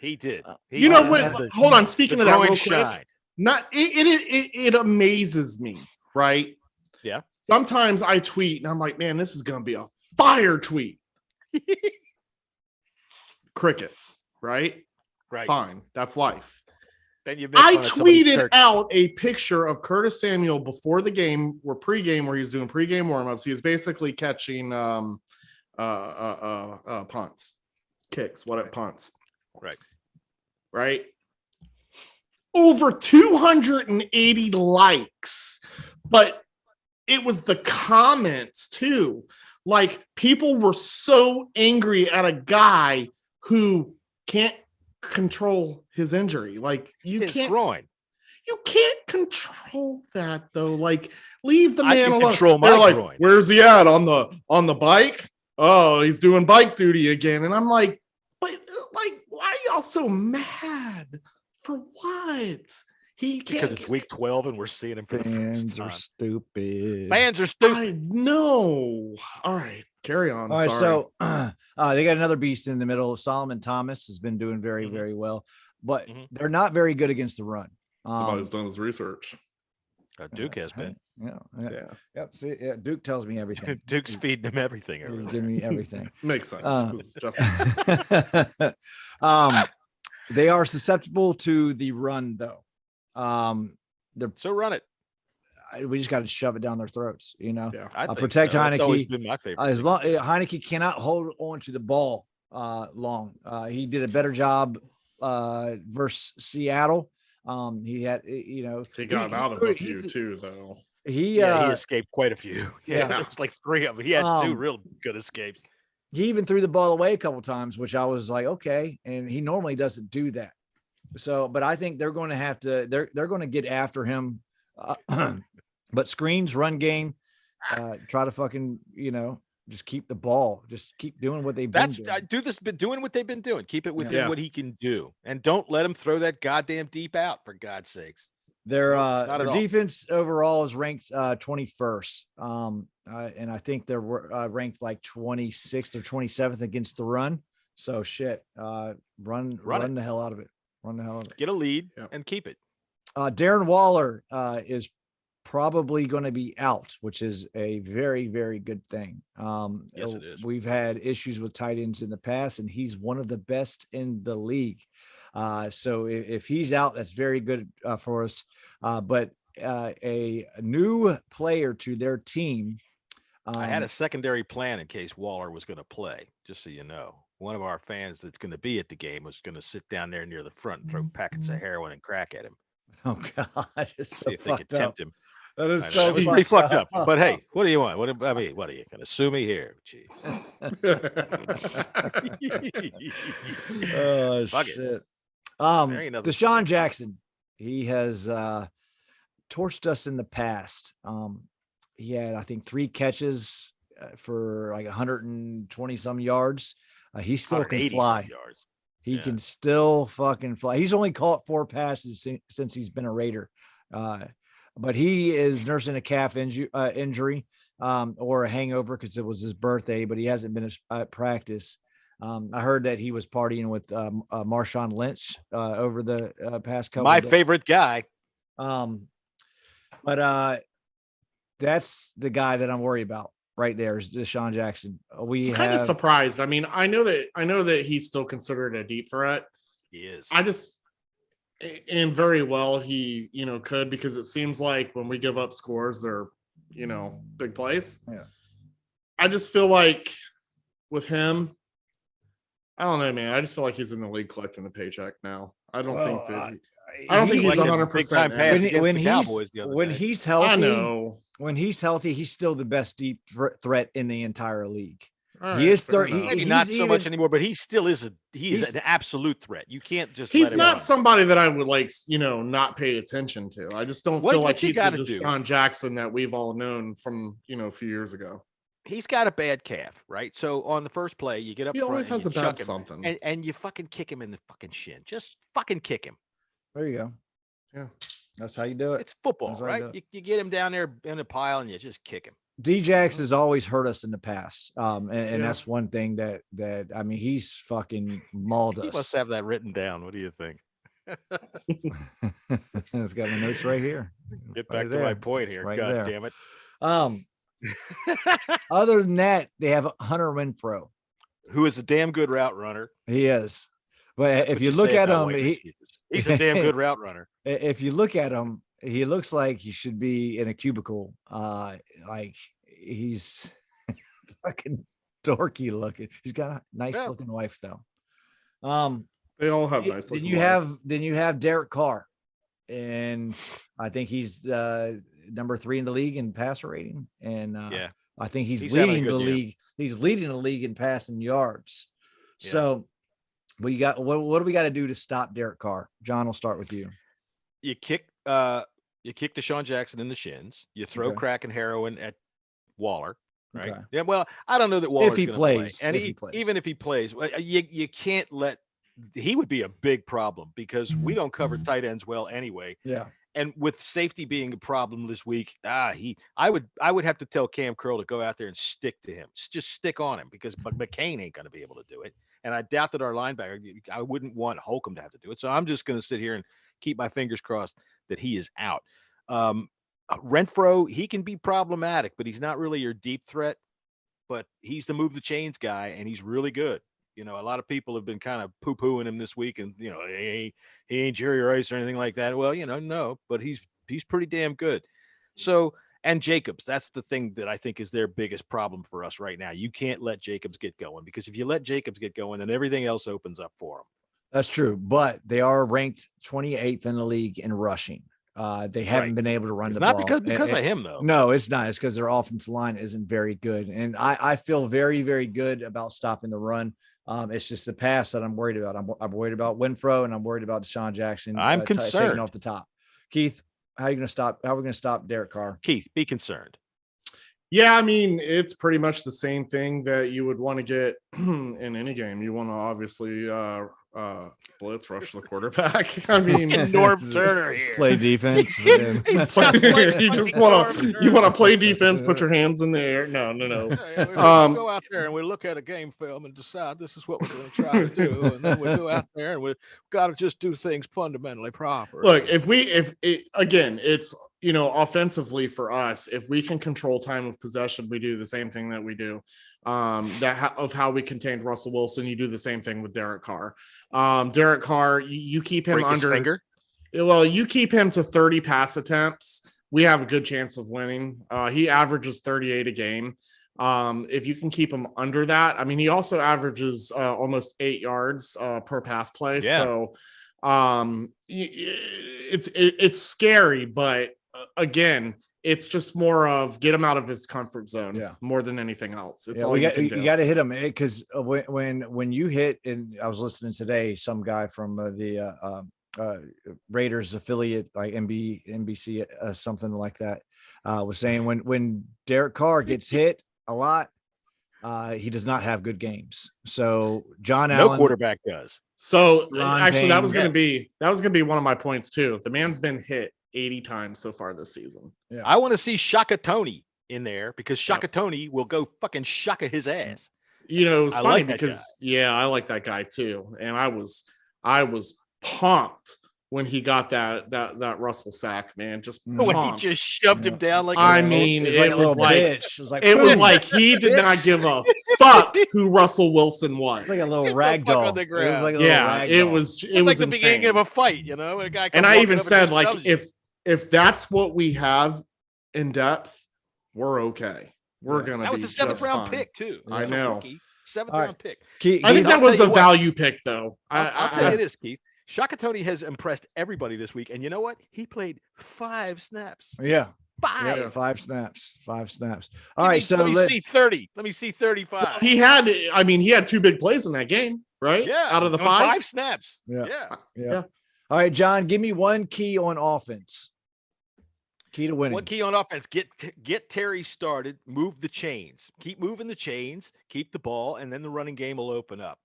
He did. You know what? Hold on. Speaking of that, real quick, shine. It amazes me, right? Yeah. Sometimes I tweet and I'm like, man, this is gonna be a fire tweet. Crickets, right? Right. Fine, that's life. Then you I tweeted out a picture of Curtis Samuel before the game, or pregame, where he's doing pregame warmups. He was basically catching punts, kicks, punts. Right. Over 280 likes, but it was the comments too. Like, people were so angry at a guy who can't control his injury. Like, you can't control that though. Like, leave the man alone. Control my They're groin. like, where's he at on the bike? Oh, he's doing bike duty again. And I'm like, but like, why are y'all so mad? For what? He can't. Because it's week 12 and we're seeing him for the first time. Stupid. Fans are stupid. I know. All right, carry on. All right, Sorry. so they got another beast in the middle. Solomon Thomas has been doing very, very well, but they're not very good against the run. Somebody's done his research. Duke has been. Yeah. See, Duke tells me everything. Duke's feeding him everything. He's giving me everything. Makes sense. 'Cause Justin- They are susceptible to the run, though. So run it. We just got to shove it down their throats, Yeah. I think protect so. That's always Heineke. been my favorite. As long Heineke cannot hold on to the ball long. He did a better job versus Seattle. He had, he got out of a few too, though. He escaped quite a few. Yeah. There was like 3 of them. He had 2 real good escapes. He even threw the ball away a couple times, which I was like, okay. And he normally doesn't do that. So, but I think they're going to have to, they're going to get after him. But screens, run game, try to fucking, just keep the ball. Just keep doing what they've been doing. Doing what they've been doing. Keep it within what he can do, and don't let him throw that goddamn deep out, for God's sakes. Their defense overall is ranked 21st. And I think they're ranked like 26th or 27th against the run. So shit, run the hell out of it. Run the hell out of it. Get a lead and keep it. Darren Waller is probably going to be out, which is a very, very good thing. Yes, it is. We've had issues with tight ends in the past, and he's one of the best in the league. So if he's out, that's very good for us. But a new player to their team. I had a secondary plan in case Waller was going to play, just so you know. One of our fans that's going to be at the game was going to sit down there near the front and throw packets of heroin and crack at him. Oh God, it's so See if they could tempt him. That is so pretty fucked up. But hey, what do you want? What are you going to sue me here? Gee. Oh Fuck shit. it. Deshawn Jackson, he has torched us in the past. He had, I think, 3 catches for like 120 some yards. He still can fly. He can still fucking fly. He's only caught 4 passes since he's been a Raider. But he is nursing a calf injury or a hangover because it was his birthday, but he hasn't been at practice. I heard that he was partying with Marshawn Lynch over the past couple of days. Favorite guy. But that's the guy that I'm worried about right there is Deshawn Jackson. I'm kind of surprised. I mean, I know that he's still considered a deep threat. He is. And very well he, could, because it seems like when we give up scores, they're, big plays. Yeah. I just feel like with him, I don't know, man. I just feel like he's in the league collecting a paycheck now. I don't think he's 100%. When he's healthy, I know. When he's healthy, he's still the best deep threat in the entire league. Right, he is maybe not so much anymore, but he still is he's an absolute threat. You can't just. He's not somebody that I would not pay attention to. I just don't feel like he's the Deshawn Jackson that we've all known from a few years ago. He's got a bad calf, right? So on the first play, you get up. He front always has a bad something, and you fucking kick him in the fucking shin. Just fucking kick him. There you go. Yeah, that's how you do it. It's football, right? You get him down there in a pile and you just kick him. D-Jax has always hurt us in the past. And that's one thing that I mean, he's fucking mauled us. He must have that written down. What do you think? It's got my notes right here. Get back to my point here. Right God there. damn it. Other than that, they have Hunter Renfrow, who is a damn good route runner. He is. But if you look at him, he's a damn good route runner. If you look at him, he looks like he should be in a cubicle. Like he's fucking dorky looking. He's got a nice looking wife though. They all have nice looking wives. Then you have Derrick Carr, and I think he's number 3 in the league in passer rating. And I think he's leading the league. He's leading the league in passing yards. Yeah. So we got what do we got to do to stop Derrick Carr? John, we'll start with you. You kick Deshaun Jackson in the shins. You throw crack and heroin at Waller, right? Okay. Yeah. Well, I don't know that Waller if he plays, play. And even if he plays, you can't let. He would be a big problem because we don't cover tight ends well anyway. Yeah. And with safety being a problem this week, I would have to tell Cam Curl to go out there and stick to him. Just stick on him because McCain ain't going to be able to do it. And I doubt that our linebacker, I wouldn't want Holcomb to have to do it. So I'm just going to sit here and keep my fingers crossed that he is out. Renfrow, he can be problematic, but he's not really your deep threat. But he's the move the chains guy, and he's really good. A lot of people have been kind of poo-pooing him this week, and he ain't Jerry Rice or anything like that. Well, no, but he's pretty damn good. So, and Jacobs, that's the thing that I think is their biggest problem for us right now. You can't let Jacobs get going, because if you let Jacobs get going, then everything else opens up for him. That's true, but they are ranked 28th in the league in rushing. They haven't been able to run the ball. Not because of him, though. No, it's not. It's because their offensive line isn't very good. And I feel very, very good about stopping the run. It's just the pass that I'm worried about. I'm worried about Renfrow, and I'm worried about Deshaun Jackson. I'm concerned. Taking off the top. Keith, how are we going to stop Derrick Carr? Keith, be concerned. Yeah, I mean, it's pretty much the same thing that you would want to get in any game. You want to obviously blitz rush the quarterback. I mean, Norm Turner Just here. play defense. He sounds like you just fucking want Norm to Turner. play defense, put your hands in the air. No. Yeah, we go out there and we look at a game film and decide this is what we're going to try to do, and then we go out there and we've got to just do things fundamentally proper. Look, it's offensively for us, if we can control time of possession, we do the same thing that we do. Of how we contained Russell Wilson, you do the same thing with Derrick Carr. Derrick Carr, you keep him Break his under. finger. Well, you keep him to 30 pass attempts, we have a good chance of winning. He averages 38 a game. If you can keep him under that, I mean, he also averages almost 8 yards per pass play. Yeah. So it's scary, but again, it's just more of get him out of his comfort zone, more than anything else. It's all you got to hit him, because when you hit, and I was listening today, some guy from the Raiders affiliate, like NBC, something like that, was saying when Derrick Carr gets hit a lot, he does not have good games. So John Allen, no quarterback does. So Ron actually, Payne, that was going to be one of my points too. The man's been hit 80 times so far this season. Yeah. I want to see Shaka Tony in there, because Shaka Tony will go fucking shaka his ass. You know, it's I funny like that because I like that guy too, and I was pumped when he got that Russell sack, man. Just When he pumped. just shoved him down like I a mean, It was it a was little like bitch. it was like he did not give a fuck who Russell Wilson was. It's like a little Get the rag fuck doll. on the It was ground. like a little rag doll. it was like the insane. beginning of a fight, you know. A guy And comes I walking even up and said, just like, shoves you. if that's what we have in depth, we're okay. We're gonna That be was a 7th just round fine. pick too. I As a know. rookie, 7th All right. round pick. I think that was a tell you what. value pick, though. I'll tell you this, Keith. Shaka Tony has impressed everybody this week, and you know what? He played 5 snaps. Yeah. 5. Yeah, 5 snaps. All right, so let me see 30. Let me see 35. He had 2 big plays in that game, right? Yeah, Out of the on 5. 5 snaps. Yeah. Yeah. All right, John, give me one key on offense. Key to winning. What key on offense? Get Terry started. Move the chains. Keep moving the chains. Keep the ball, and then the running game will open up.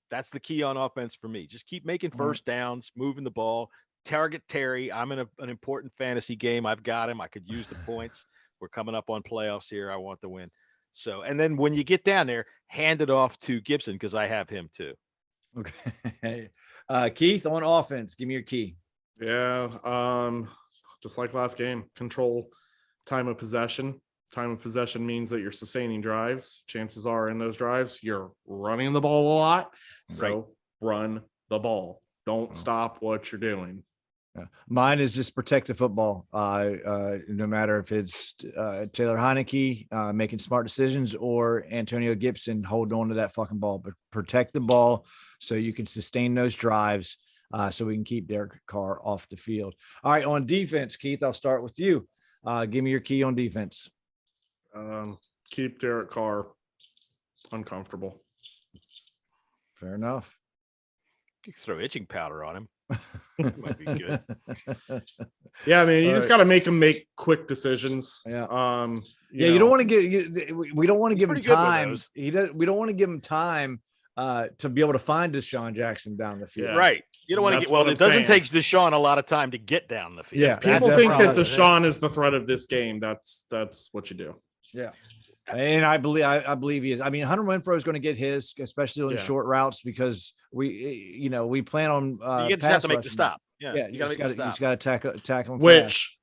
That's the key on offense for me. Just keep making first downs, moving the ball. Target Terry. I'm in an important fantasy game. I've got him. I could use the points. We're coming up on playoffs here. I want the win. So, and then when you get down there, hand it off to Gibson, because I have him too. Okay. Keith, on offense, give me your key. Yeah. Just like last game, control time of possession. Time of possession means that you're sustaining drives. Chances are in those drives, you're running the ball a lot. So run the ball. Don't stop what you're doing. Yeah. Mine is just protect the football. No matter if it's Taylor Heineke making smart decisions or Antonio Gibson holding on to that fucking ball, but protect the ball so you can sustain those drives, so we can keep Derrick Carr off the field. All right, on defense, Keith, I'll start with you. Give me your key on defense. Keep Derrick Carr uncomfortable. Fair enough. You can throw itching powder on him. Might be good. Yeah, I mean, you just got to make him make quick decisions. Yeah. You don't want to get. We don't want to give him time. We don't want to give him time to be able to find Deshawn Jackson down the field. Yeah. Right. You don't want to get. Well, it doesn't take Deshawn a lot of time to get down the field. Yeah. People think that Deshaun is the threat of this game. That's what you do. Yeah. And I believe he is. I mean, Hunter Renfrow is going to get his, especially on short routes, because we plan on. You just have to make the stop. Yeah, you just got to tackle him. Which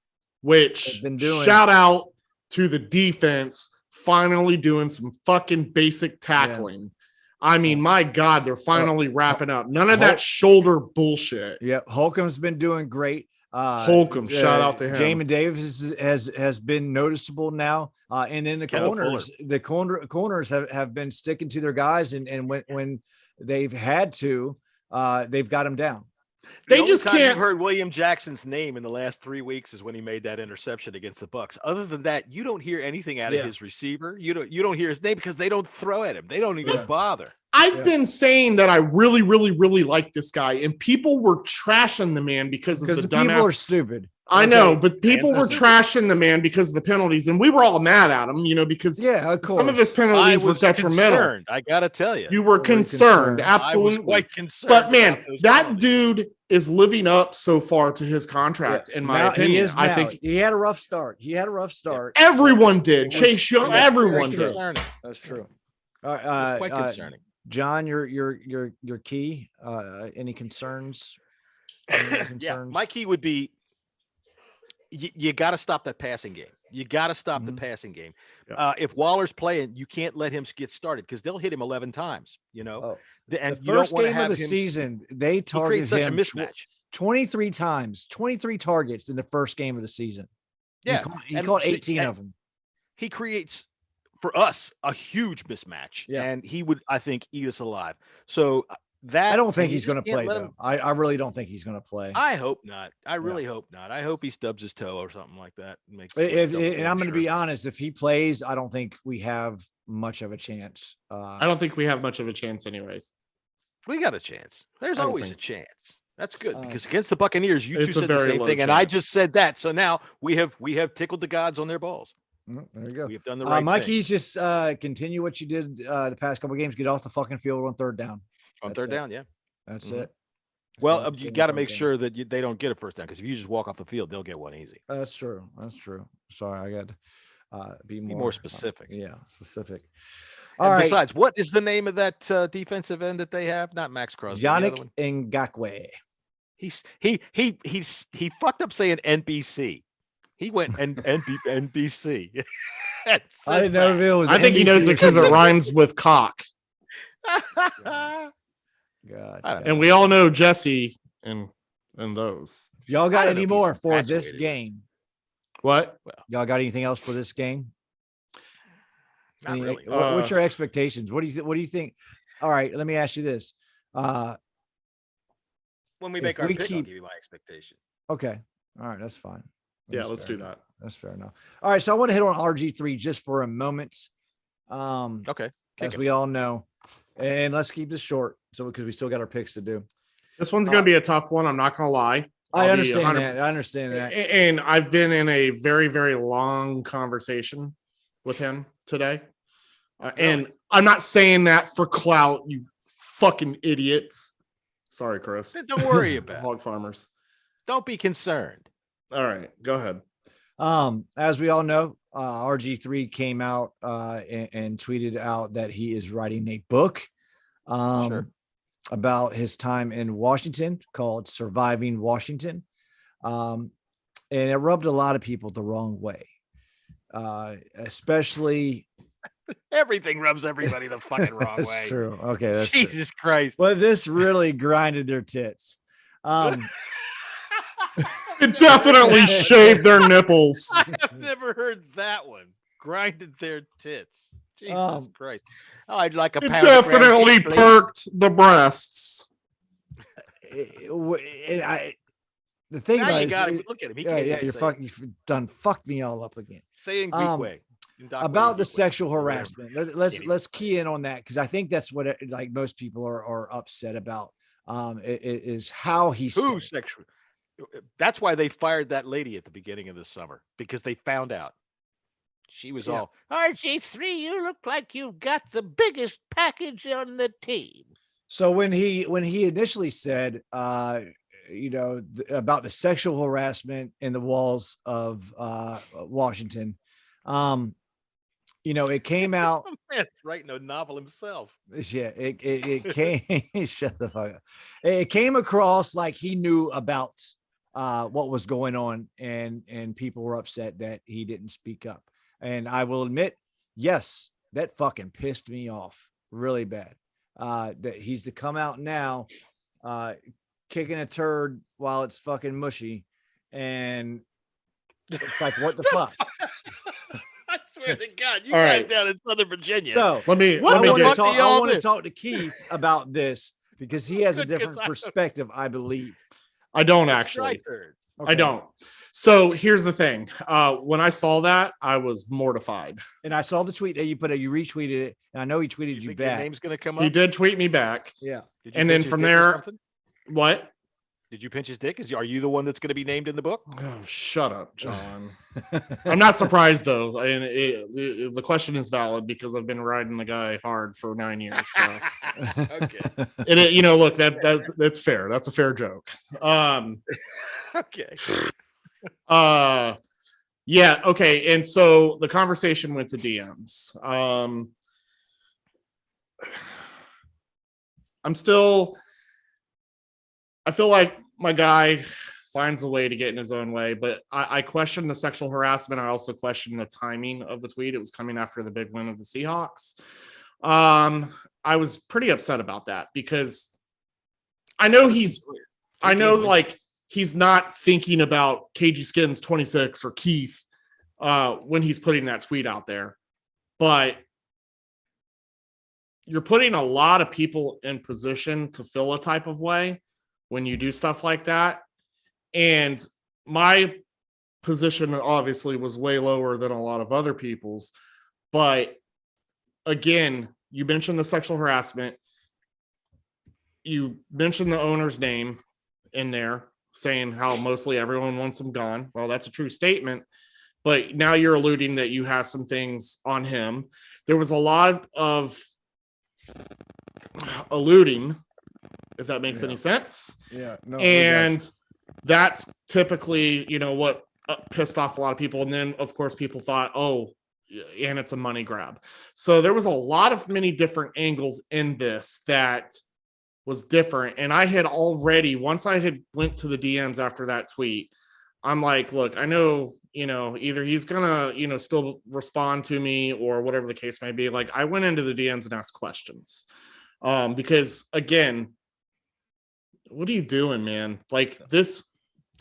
been doing. Shout out to the defense finally doing some fucking basic tackling. Yeah. I mean, my God, they're finally wrapping up. None of that shoulder bullshit. Yeah, Holcomb's been doing great. Holcomb, shout out to him. Jamin Davis has been noticeable now, and then the corners have been sticking to their guys, and when they've had to, they've got them down. They just can't. You've heard William Jackson's name in the last 3 weeks is when he made that interception against the Bucs. Other than that, you don't hear anything out of his receiver. You don't hear his name because they don't throw at him. They don't even bother. I've been saying that I really, really, really like this guy, and people were trashing the man because of the dumbass. People are stupid. I know, but people were listen. trashing the man because of the penalties, and we were all mad at him, because of course. some of his penalties were detrimental. Concerned, I gotta tell you. You were concerned, I absolutely. was quite concerned. But man, that penalties. dude is living up so far to his contract, in my opinion. I think he had a rough start. everyone did. Chase Young, everyone did. That's true. All right, quite concerning. John, your key. Any concerns? Yeah, my key would be you got to stop that passing game. You got to stop the passing game. Yeah. If Waller's playing, you can't let him get started because they'll hit him 11 times. And the you first don't game of the him, season, they targeted such him a mismatch. 23 times, 23 targets in the first game of the season. Yeah, he caught 18 of them. He creates for us a huge mismatch, Yeah. and he would, I think, eat us alive. So that I don't think he's going to play, though. though. I really don't think he's going to play. I hope not. I really hope not. I hope he stubs his toe or something like that. And I'm going to be honest, if he plays, I don't think we have much of a chance. I don't think we have much of a chance anyways. We got a chance. There's always a chance. That's good because against the Buccaneers, you it's two a said the very same low thing, and I chance. just said that. So now we have tickled the gods on their balls. There you go. We have done the right Mikey's thing. just continue what you did the past couple of games. Get off the fucking field on third down. On third down, yeah. That's it. Well, you got to make sure that they don't get a first down because if you just walk off the field, they'll get one easy. That's true. Sorry, I got to be more specific. Specific. All right. Besides, what is the name of that defensive end that they have? Not Max Crosby. Yannick Ngakoue. He fucked up saying NBC. He went NBC. I didn't know if it was. I think he knows it because it rhymes with cock. God. And we all know Jesse and those. Y'all got any more for this game? What? Y'all got anything else for this game? Not really. What's your expectations? What do you think? All right, let me ask you this. When we make our pick, I'll give you my expectation. Okay. All right, that's fine. Let's do that. That's fair enough. All right, so I want to hit on RG3 just for a moment. Okay. As we all know. And let's keep this short, because we still got our picks to do. This one's going to be a tough one. I'm not going to lie. I understand that. And I've been in a very, very long conversation with him today. And I'm not saying that for clout, you fucking idiots. Sorry, Chris. Don't worry about hog farmers. Don't be concerned. All right, go ahead. As we all know, RG3 came out and tweeted out that he is writing a book about his time in Washington called Surviving Washington. And it rubbed a lot of people the wrong way, especially. Everything rubs everybody the fucking wrong way. That's true. Okay. That's Jesus Christ. Well, this really grinded their tits. It definitely shaved their nipples. I've never heard that one. Grinded their tits. Jesus Christ. Oh, I'd like a it pound definitely of perked the breasts. The thing now about it, look at him. He you've done fucked me all up again. Say in Greek way. About the sexual harassment. Let's key in on that because I think that's what most people are upset about. Is how he's sexual. That's why they fired that lady at the beginning of the summer because they found out she was all RG3. You look like you've got the biggest package on the team. So when he initially said, about the sexual harassment in the walls of Washington, it came out. Man's writing a novel himself. Yeah, it came. Shut the fuck up. It came across like he knew about what was going on, and people were upset that he didn't speak up. And I will admit, yes, that fucking pissed me off really bad. That he's to come out now, kicking a turd while it's fucking mushy, and it's like, what the fuck? I swear to God, you guys down in Southern Virginia. So let me I want to talk to Keith about this because he has a different perspective, I believe. I don't actually. Okay. I don't. So here's the thing. When I saw that, I was mortified. And I saw the tweet that you put you retweeted it, and I know he tweeted you back. Your name's gonna come up. He did tweet me back. Yeah. And then from there, what? Did you pinch his dick? Are you the one that's going to be named in the book? Oh, shut up, John. I'm not surprised though, and the question is valid because I've been riding the guy hard for 9 years. So. Okay. And look, that's fair. That's a fair joke. Okay. Yeah. Okay. And so the conversation went to DMs. I feel like my guy finds a way to get in his own way, but I question the sexual harassment. I also question the timing of the tweet. It was coming after the big win of the Seahawks. I was pretty upset about that because I know he's not thinking about KG Skins 26 or Keith when he's putting that tweet out there, but you're putting a lot of people in position to feel a type of way when you do stuff like that. And my position obviously was way lower than a lot of other people's. But again, you mentioned the sexual harassment. You mentioned the owner's name in there, saying how mostly everyone wants him gone. Well, that's a true statement. But now you're alluding that you have some things on him. There was a lot of alluding, if that makes any sense. Yeah. No, and that's typically, what pissed off a lot of people. And then, of course, people thought, oh, and it's a money grab. So there was a lot of many different angles in this that was different. And I had already, once I had went to the DMs after that tweet, I'm like, look, I know, either he's gonna, still respond to me or whatever the case may be. Like, I went into the DMs and asked questions. Because again, what are you doing, man? Like, this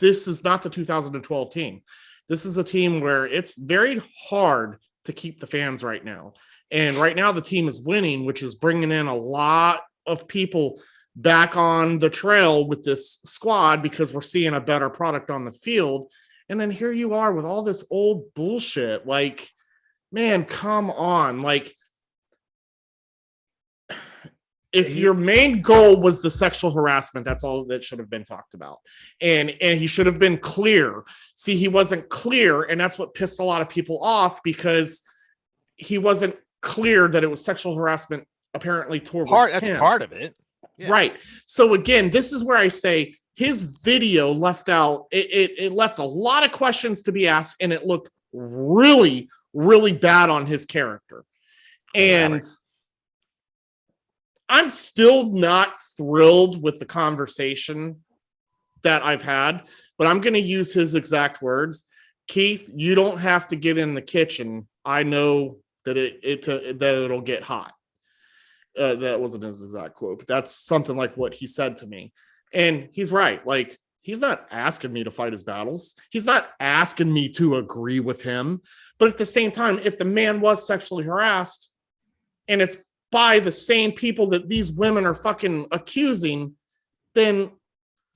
is not the 2012 team. This is a team where it's very hard to keep the fans right now. And right now the team is winning, which is bringing in a lot of people back on the trail with this squad because we're seeing a better product on the field. And then here you are with all this old bullshit. Like, man, come on. Like, if your main goal was the sexual harassment, that's all that should have been talked about. And he should have been clear. See, he wasn't clear, and that's what pissed a lot of people off because he wasn't clear that it was sexual harassment apparently towards him. That's part of it. Yeah. Right. So again, this is where I say his video left out, it left a lot of questions to be asked, and it looked really, really bad on his character. And I'm still not thrilled with the conversation that I've had, but I'm going to use his exact words. Keith, you don't have to get in the kitchen. I know that it'll get hot. That wasn't his exact quote, but that's something like what he said to me. And he's right. Like, he's not asking me to fight his battles. He's not asking me to agree with him. But at the same time, if the man was sexually harassed and it's by the same people that these women are fucking accusing, then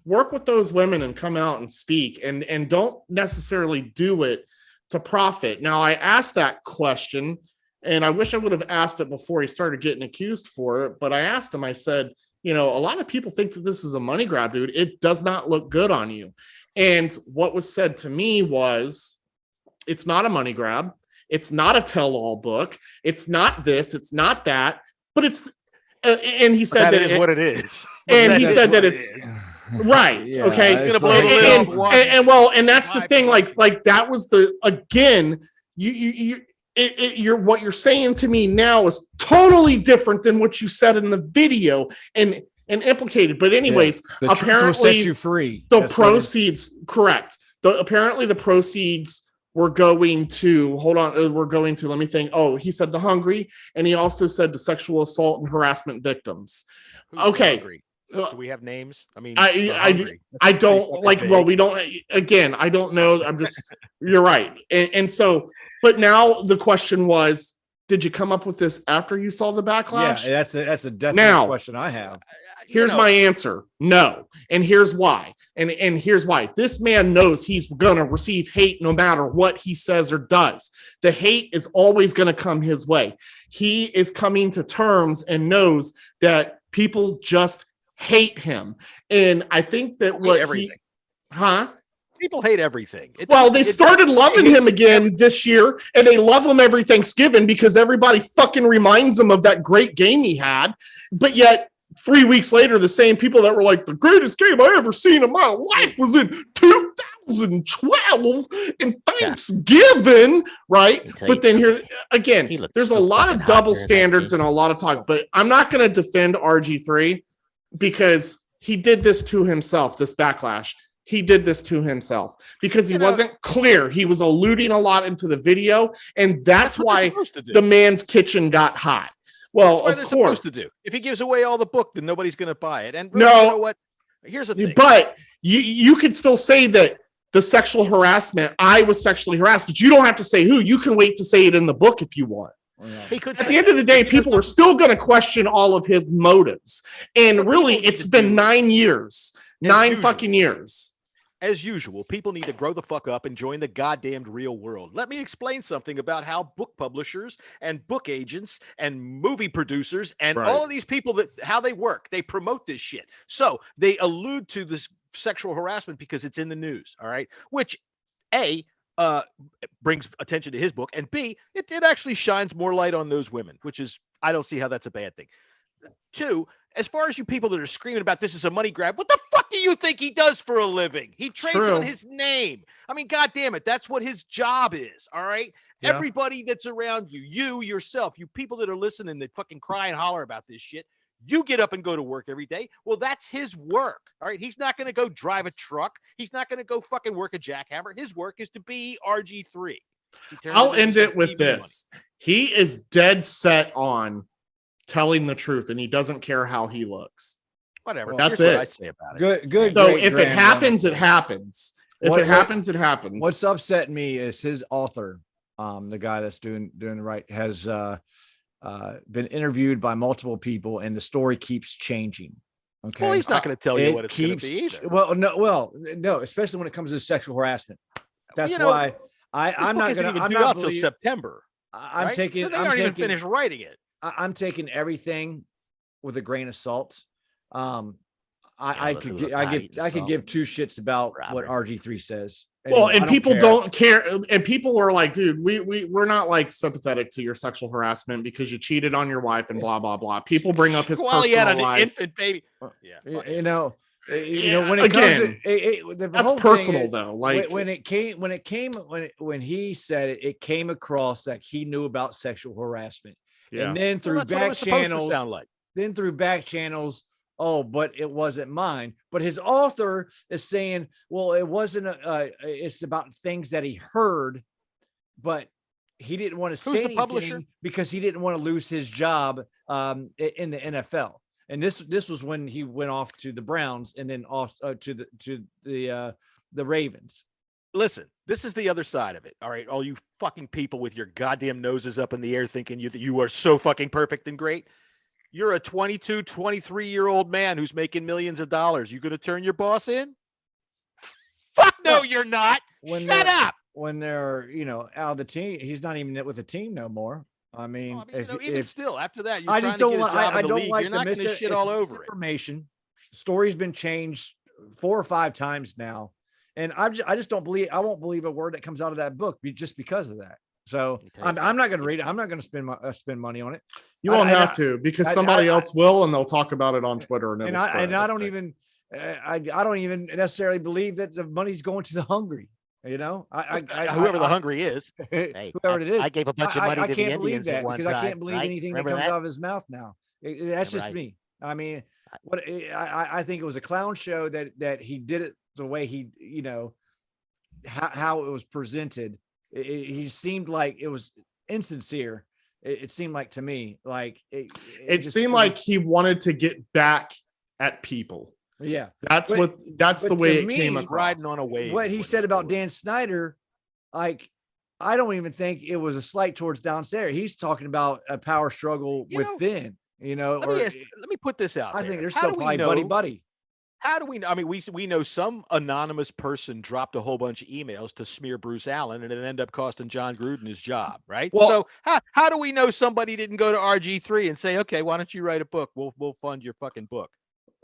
work with those women and come out and speak, and don't necessarily do it to profit. Now, I asked that question, and I wish I would have asked it before he started getting accused for it, but I asked him, I said, a lot of people think that this is a money grab, dude. It does not look good on you. And what was said to me was, it's not a money grab. It's not a tell-all book. It's not this. It's not that. But it's, and he said that is what it is. And he said that it's right. Yeah, okay. it's And that's the thing. Like that was again. You're what you're saying to me now is totally different than what you said in the video and implicated. But anyways, the apparently will set you free. The proceeds, correct. Apparently the proceeds were going to, let me think. Oh, he said the hungry, and he also said the sexual assault and harassment victims. Okay. Do we have names? I mean, I don't like, well, we don't, again, I don't know. I'm just, you're right. And so, but now the question was, did you come up with this after you saw the backlash? Yeah, that's a definite question I have. Here's my answer. No. And here's why. And here's why. This man knows he's going to receive hate no matter what he says or does. The hate is always going to come his way. He is coming to terms and knows that people just hate him. And I think that People hate everything. They started loving him again this year, and they love him every Thanksgiving because everybody fucking reminds them of that great game he had. But yet, 3 weeks later, the same people that were like, the greatest game I ever seen in my life was in 2012 in Thanksgiving, right? But then here again, there's a lot of double standards and a lot of talk, but I'm not going to defend RG3 because he did this to himself, this backlash. He did this to himself because he wasn't clear. He was alluding a lot into the video, and that's why the man's kitchen got hot. Well, of course. To do. If he gives away all the book, then nobody's going to buy it. And really, you know what? Here's the thing. But you could still say that the sexual harassment, I was sexually harassed, but you don't have to say who. You can wait to say it in the book if you want. At the end of the day, people are still going to question all of his motives. And really, it's been 9 years. 9 fucking years. As usual, people need to grow the fuck up and join the goddamned real world. Let me explain something about how book publishers and book agents and movie producers and all of these people, how they work. They promote this shit. So they allude to this sexual harassment because it's in the news, all right? Which, A, brings attention to his book, and B, it actually shines more light on those women, which is, I don't see how that's a bad thing. 2, as far as you people that are screaming about this is a money grab, what the fuck do you think he does for a living? He trades on his name. I mean, God damn it. That's what his job is. All right. Yeah. Everybody that's around you, yourself, you people that are listening that fucking cry and holler about this shit, you get up and go to work every day. Well, that's his work. All right. He's not going to go drive a truck. He's not going to go fucking work a jackhammer. His work is to be RG3. I'll end it with this. Money. He is dead set on telling the truth, and he doesn't care how he looks. Whatever. That's it. What I say about it. Good. So if it happens, it happens. If it happens, it happens. What's upset me is his author, the guy that's doing the right, has been interviewed by multiple people, and the story keeps changing. Okay. Well, he's not going to tell you what it's going to be either. No, especially when it comes to sexual harassment. That's why I'm not going to. I'm not until September. I'm taking. So they aren't even finished writing it. I'm taking everything with a grain of salt. I could give 2 shits about what RG3 says. And people don't care. And people are like, dude, we're not like sympathetic to your sexual harassment because you cheated on your wife and blah blah blah. People bring up his personal he had an life. Infant baby. Yeah, when it comes to that's personal though. Like when he said it, it came across that he knew about sexual harassment. Yeah. And then through back channels, oh, but it wasn't mine. But his author is saying, well, it wasn't. It's about things that he heard, but he didn't want to say anything because he didn't want to lose his job in the NFL. And this was when he went off to the Browns and then off to the Ravens. Listen, this is the other side of it. All right. All you fucking people with your goddamn noses up in the air thinking you are so fucking perfect and great. You're a 22, 23-year-old man who's making millions of dollars. You going to turn your boss in? Fuck no, you're not. Shut up. When they're, out of the team, he's not even with the team no more. I mean, even still, after that, I just don't like. I don't like the misinformation. The story's been changed 4 or 5 times now. And I just don't believe. I won't believe a word that comes out of that book just because of that. So I'm not going to read it. I'm not going to spend money on it. You won't have to because somebody else will, and they'll talk about it on Twitter. And I don't even necessarily believe that the money's going to the hungry. Whoever the hungry is, whoever it is, I gave a bunch of money to the Indians at one time. Because I can't believe anything that comes out of his mouth now. That's just me. I mean, I think it was a clown show that he did it the way he, how it was presented. He seemed like it was insincere. It seemed like to me, like it seemed like he wanted to get back at people. Yeah, that's the way it came across. Riding on a wave. What he said about Dan Snyder, like, I don't even think it was a slight towards downstairs. He's talking about a power struggle within. Let me put this out. I think they're still probably buddy. How do we know? I mean, we know some anonymous person dropped a whole bunch of emails to smear Bruce Allen, and it ended up costing John Gruden his job, right? Well, so how do we know somebody didn't go to RG3 and say, okay, why don't you write a book? We'll fund your fucking book.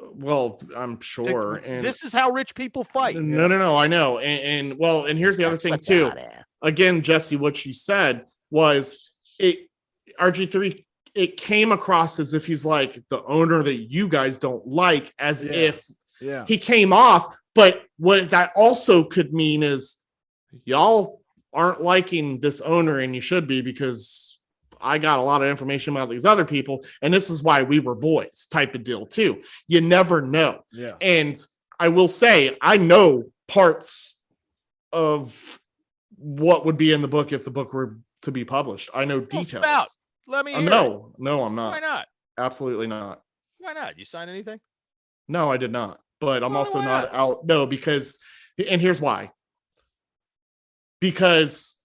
Well, I'm sure. And this is how rich people fight. No, I know. And here's the other thing too. Again, Jesse, what you said was RG3, it came across as if he's like the owner that you guys don't like, as if he came off. But what that also could mean is y'all aren't liking this owner, and you should be, because I got a lot of information about these other people, and this is why we were boys type of deal too. You never know. Yeah. And I will say, I know parts of what would be in the book if the book were to be published. I know details. Let me hear no, I'm not. Why not? Absolutely not. Why not? You sign anything? No, I did not. But I'm also not out. No, because, and here's why. Because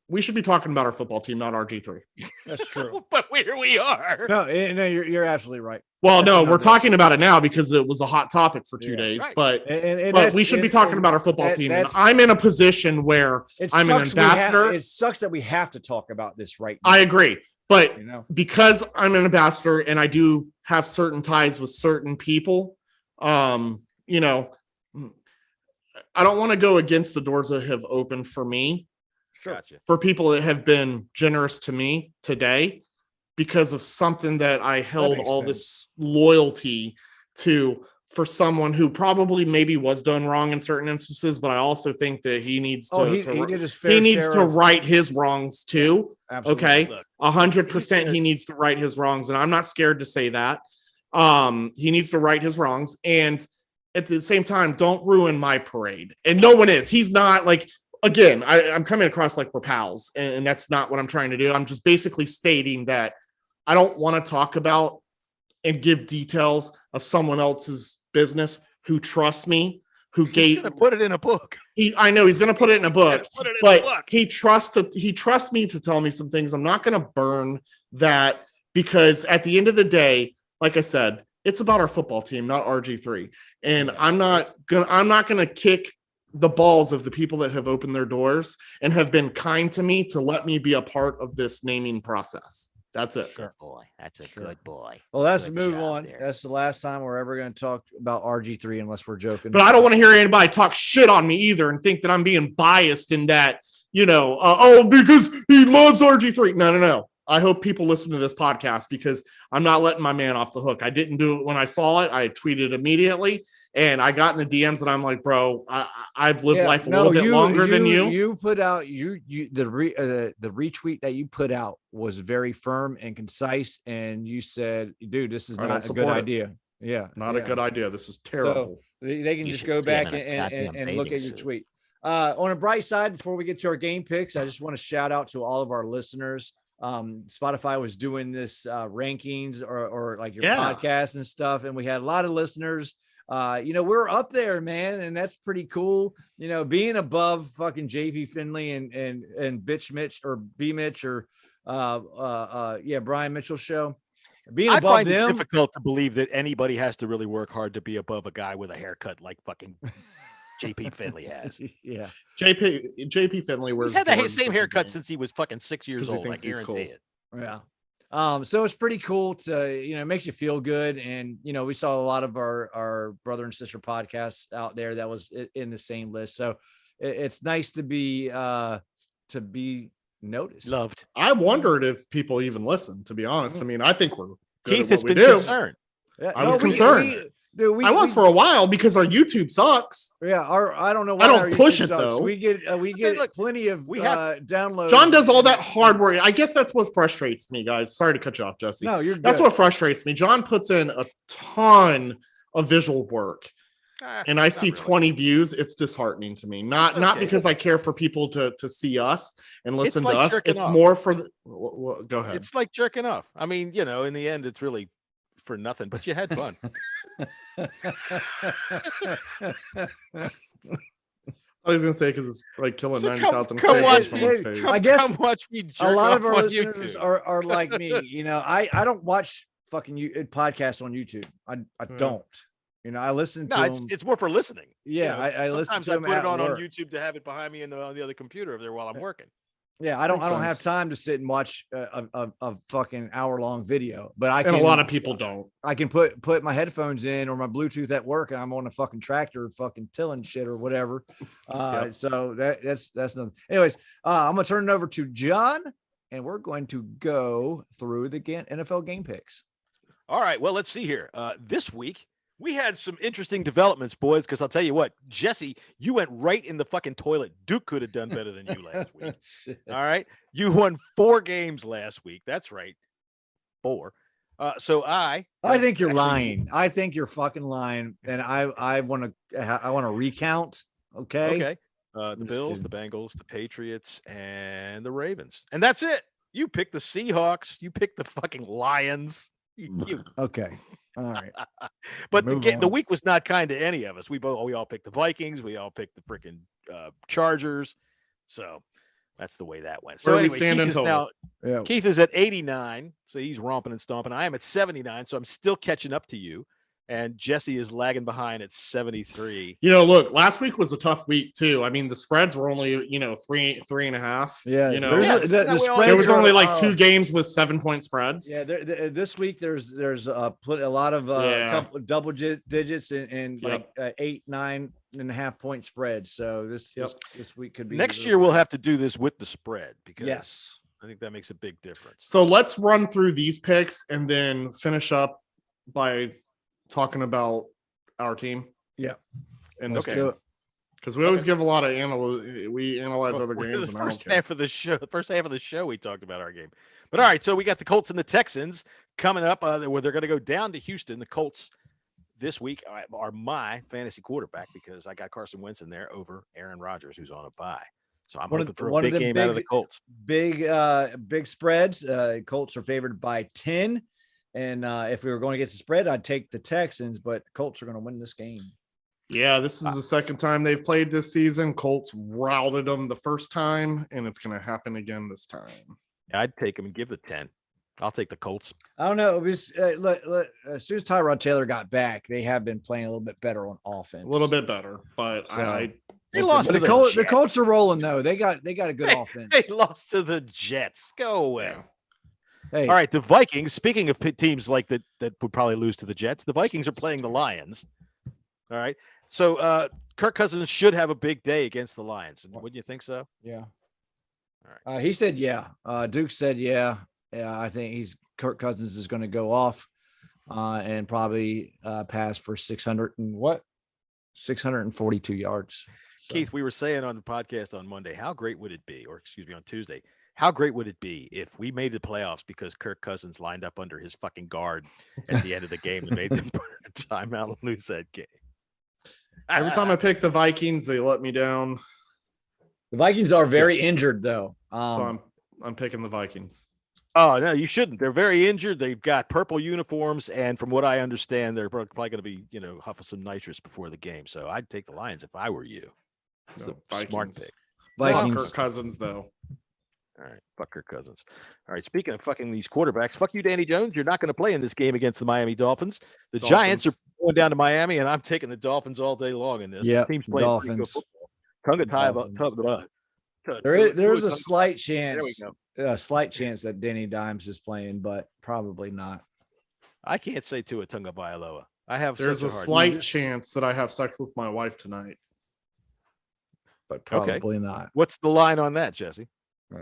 we should be talking about our football team, not RG3. That's true. But here we are. No, you're absolutely right. Well, no, we're talking about it now because it was a hot topic for 2 days. Right. But we should be talking about our football team. And I'm in a position where I'm an ambassador. It sucks that we have to talk about this right now. I agree. But because I'm an ambassador and I do have certain ties with certain people, I don't want to go against the doors that have opened for me. Sure. Gotcha. For people that have been generous to me today because of something that I held all this loyalty to, for someone who probably maybe was done wrong in certain instances, but I also think that he needs to he needs to right his wrongs too. Absolutely. Okay. 100% he needs to right his wrongs. And I'm not scared to say that. He needs to right his wrongs. And at the same time, don't ruin my parade. And no one is. He's not like, again, I'm coming across like we're pals, and that's not what I'm trying to do. I'm just basically stating that I don't want to talk about and give details of someone else's business who trusts me, who He's gonna put it in a book. I know he's going to put it in a book, but he trusts me to tell me some things. I'm not going to burn that, because at the end of the day, like I said, it's about our football team, not RG3. And I'm not going to kick the balls of the people that have opened their doors and have been kind to me to let me be a part of this naming process. That's it. Good boy. That's a good boy. Well, let's move on. There. That's the last time we're ever going to talk about RG3 unless we're joking. But I don't want to hear anybody talk shit on me either and think that I'm being biased in that, because he loves RG3. No. I hope people listen to this podcast, because I'm not letting my man off the hook. I didn't do it when I saw it. I tweeted immediately, and I got in the DMs, and I'm like, bro, I've lived life a little bit longer than you. You put out the retweet that you put out was very firm and concise, and you said, dude, this is not a good idea. Yeah, not a good idea. This is terrible. So they can just go back and look at your tweet. On a bright side, before we get to our game picks, I just want to shout out to all of our listeners. Spotify was doing this rankings or like your podcast and stuff, and we had a lot of listeners. We're up there, man, and that's pretty cool. Being above fucking JP Finley and Bitch Mitch or B Mitch or Brian Mitchell show. Being above I find them, it difficult to believe that anybody has to really work hard to be above a guy with a haircut like fucking JP Finley has. Yeah. JP Finley wears. He's had the same haircut since he was fucking 6 years old. I guarantee it. Yeah. So it's pretty cool to, it makes you feel good. And, we saw a lot of our brother and sister podcasts out there that was in the same list. So it's nice to be noticed. Loved. I wondered if people even listen, to be honest. I mean, I think we're good Keith at has what we been do. concerned. Yeah, I was concerned. I was for a while because our YouTube sucks. Yeah, I don't know why I don't push it sucks. though. We get plenty of downloads. John does all that hard work. I guess that's what frustrates me, guys. Sorry to cut you off, Jesse. No, you're good. That's what frustrates me. John puts in a ton of visual work. And I see 20 views. It's disheartening to me. Not because I care for people to see us and listen to us. It's more for the. Go ahead. It's like jerking off. I mean, in the end, it's really for nothing. But you had fun. I was gonna say because it's like killing 90,000. I guess come watch me jerk a lot of our off listeners are like me. I don't watch fucking podcasts on YouTube. I don't. I listen to them. It's more for listening. Yeah, I listen to them. Sometimes I put it on YouTube to have it behind me on the other computer over there while I'm working. Yeah, I don't Makes have sense. time to sit and watch a fucking hour-long video, but I And can. a lot of people don't. I can put my headphones in or my Bluetooth at work, and I'm on a fucking tractor, fucking tilling shit or whatever. Yep. So that's nothing. Anyways, I'm gonna turn it over to John, and we're going to go through the NFL game picks. All right. Well, let's see here. This week, we had some interesting developments, boys, because I'll tell you what, Jesse, you went right in the fucking toilet. Duke could have done better than you last week. All right. You won 4 games last week. That's right. 4. So I think you're lying. I think you're fucking lying. And I want to recount. Okay. The Bills, the Bengals, the Patriots, and the Ravens. And that's it. You picked the Seahawks. You picked the fucking Lions. Okay. All right. But the week was not kind to any of us. We all picked the Vikings. We all picked the freaking Chargers. So that's the way that went. So Where anyway, we stand in total? Keith is at 89, so he's romping and stomping. I am at 79, so I'm still catching up to you. And Jesse is lagging behind at 73. Look, last week was a tough week too. I mean, the spreds were only, 3.5. Yeah. The spread, there was only like 2 games with 7-point spreads. Yeah. This week there's a lot of couple of double digits and like 8, 9.5 point spreads. So this week could be. Next year we'll have to do this with the spread because I think that makes a big difference. So let's run through these picks and then finish up by talking about our team. Yeah. And this game. Because we always give a lot of we analyze other games. The first half of the show, we talked about our game. But all right, so we got the Colts and the Texans coming up where they're going to go down to Houston. The Colts this week are my fantasy quarterback because I got Carson Wentz in there over Aaron Rodgers, who's on a bye. So I'm hoping for a big game out of the Colts. Big spreads. Colts are favored by 10. And if we were going to get the spread, I'd take the Texans, but the Colts are going to win this game. Yeah, this is the second time they've played this season. Colts routed them the first time, and it's going to happen again this time. I'd take them and give the 10. I'll take the Colts. I don't know. It was, as soon as Tyrod Taylor got back, they have been playing a little bit better on offense. A little bit better, but they lost to the Colts are rolling though. They got a good offense. They lost to the Jets. Go away. Yeah. Hey. All right, the Vikings, speaking of teams like that would probably lose to the Jets, the Vikings are playing the Lions. All right. So Kirk Cousins should have a big day against the Lions. Wouldn't you think so? Yeah. All right. He said yeah. Duke said yeah. Yeah, I think Kirk Cousins is going to go off and probably pass for 642 yards. So. Keith, we were saying on the podcast on Monday, how great would it be, or excuse me, on Tuesday, how great would it be if we made the playoffs because Kirk Cousins lined up under his fucking guard at the end of the game and made them put a timeout and lose that game? Every time I pick the Vikings, they let me down. The Vikings are very injured, though. So I'm picking the Vikings. Oh, no, you shouldn't. They're very injured. They've got purple uniforms, and from what I understand, they're probably going to be, huffing some nitrous before the game. So I'd take the Lions if I were you. It's a smart pick. Vikings. Kirk Cousins, though. All right, fuck Kirk Cousins. All right, speaking of fucking these quarterbacks, fuck you, Danny Jones. You're not going to play in this game against the Miami Dolphins. The Giants are going down to Miami, and I'm taking the Dolphins all day long in this. Yeah, team's playing Dolphins. There's a slight chance. Slight chance that Danny Dimes is playing, but probably not. I can't say Tua Tagovailoa. There's a slight chance that I have sex with my wife tonight, but probably not. What's the line on that, Jesse?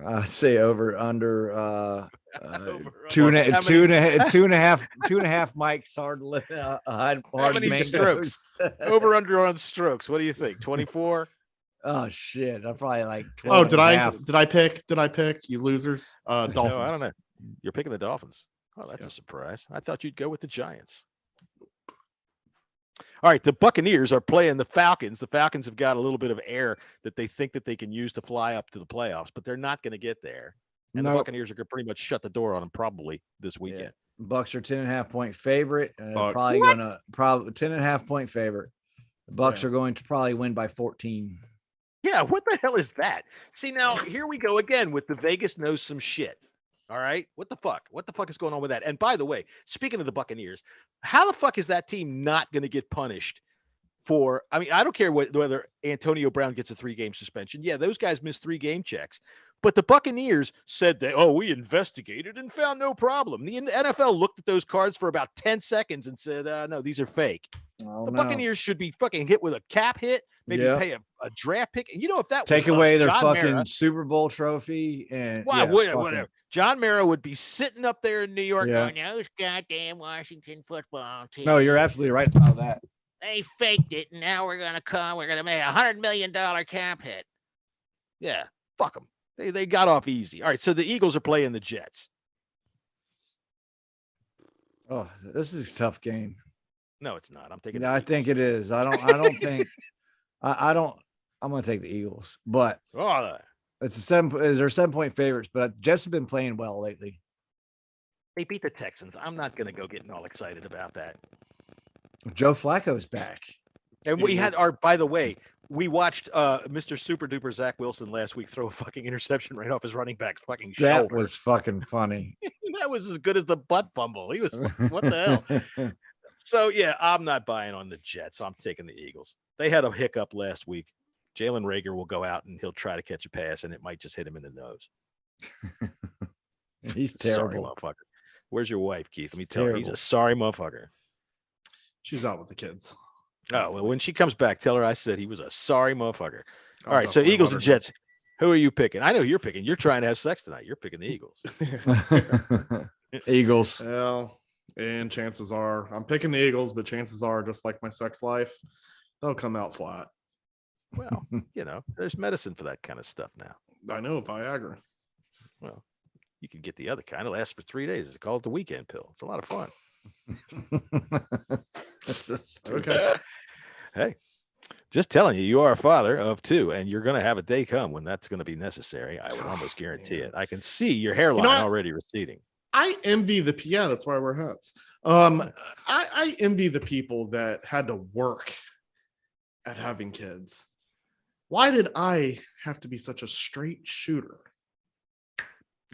I'd say over under 2.5 mics hard to lift hard many strokes. Over under on strokes. What do you think? 24? Oh shit! I'm probably like 12. Oh, did I pick? You losers. Dolphins. No, I don't know. You're picking the Dolphins. Oh, that's a surprise. I thought you'd go with the Giants. All right, the Buccaneers are playing the Falcons. The Falcons have got a little bit of air that they think that they can use to fly up to the playoffs, but they're not going to get there. And the Buccaneers are going to pretty much shut the door on them probably this weekend. Yeah. Bucks are 10.5 point favorite. Probably going to 10.5 point favorite. The Bucks are going to probably win by 14. Yeah, what the hell is that? See, now here we go again with the Vegas knows some shit. All right. What the fuck? What the fuck is going on with that? And by the way, speaking of the Buccaneers, how the fuck is that team not going to get punished for? I mean, I don't care whether Antonio Brown gets a 3-game suspension. Yeah, those guys missed 3 game checks. But the Buccaneers said that, oh, we investigated and found no problem. The NFL looked at those cards for about 10 seconds and said, no, these are fake. Oh, The no. Buccaneers should be fucking hit with a cap hit, maybe Yep. pay a draft pick. And you know, if that Take was away us, their John fucking Mara, Super Bowl trophy and whatever. John Mara would be sitting up there in New York Yeah. going, those goddamn Washington football team. No, you're absolutely right about that. They faked it, and now we're gonna make $100 million cap hit. Yeah, fuck them. They got off easy. All right, so the Eagles are playing the Jets. Oh, this is a tough game. No, it's not. I'm taking. Yeah, I think it is. I don't think. I'm going to take the Eagles, but it's they're 7-point favorites. But Jets have been playing well lately. They beat the Texans. I'm not going to go getting all excited about that. Joe Flacco's back, and we had our. By the way, we watched Mr. Super Duper Zach Wilson last week throw a fucking interception right off his running back's fucking shoulder. That was fucking funny. That was as good as the butt fumble. He was what the hell. So yeah, I'm not buying on the Jets. I'm taking the Eagles. They had a hiccup last week. Jalen Reagor will go out and he'll try to catch a pass, and it might just hit him in the nose. He's terrible. Sorry, motherfucker. Where's your wife, Keith? Let me tell you, he's a sorry motherfucker. She's out with the kids. Oh, well, when she comes back, tell her I said he was a sorry motherfucker. I'll All right, so definitely Eagles let and her know. Jets. Who are you picking? I know you're picking. You're trying to have sex tonight. You're picking the Eagles. Eagles. Well, and chances are I'm picking the Eagles, but chances are, just like my sex life, they'll come out flat. Well, you know, there's medicine for that kind of stuff now. I know, Viagra. Well, you can get the other kind. It lasts for 3 days. It's called the weekend pill. It's a lot of fun. Okay. Hey, just telling you, you are a father of 2, and you're going to have a day come when that's going to be necessary. I would almost guarantee it. I can see your hairline already receding. I envy that's why I wear hats. I envy the people that had to work at having kids. Why did I have to be such a straight shooter?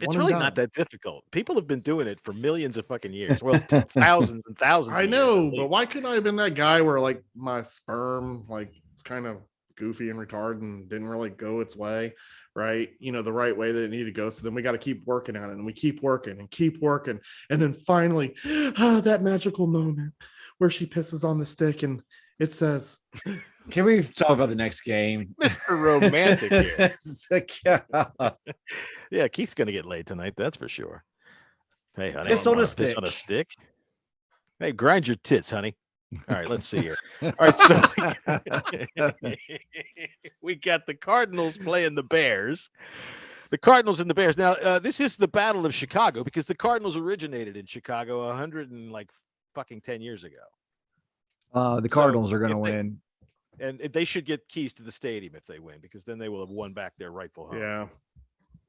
It's really not that difficult. People have been doing it for millions of fucking years. Well, thousands and thousands. I know, but why couldn't I have been that guy where like my sperm it's kind of goofy and retarded and didn't really go its way, right? You know, the right way that it needed to go. So then we got to keep working on it, and we keep working, and then finally, that magical moment where she pisses on the stick and it says, "Can we talk about the next game?" Mr. Romantic here. Yeah, Keith's gonna get laid tonight. That's for sure. Hey, honey, Piss on a piss stick. on a stick. Hey, grind your tits, honey. All right, let's see here. All right, so we got the Cardinals playing the Bears. The Cardinals and the Bears. Now, this is the Battle of Chicago because the Cardinals originated in Chicago 10 years ago. The Cardinals are going to win. And they should get keys to the stadium if they win, because then they will have won back their rightful home. yeah,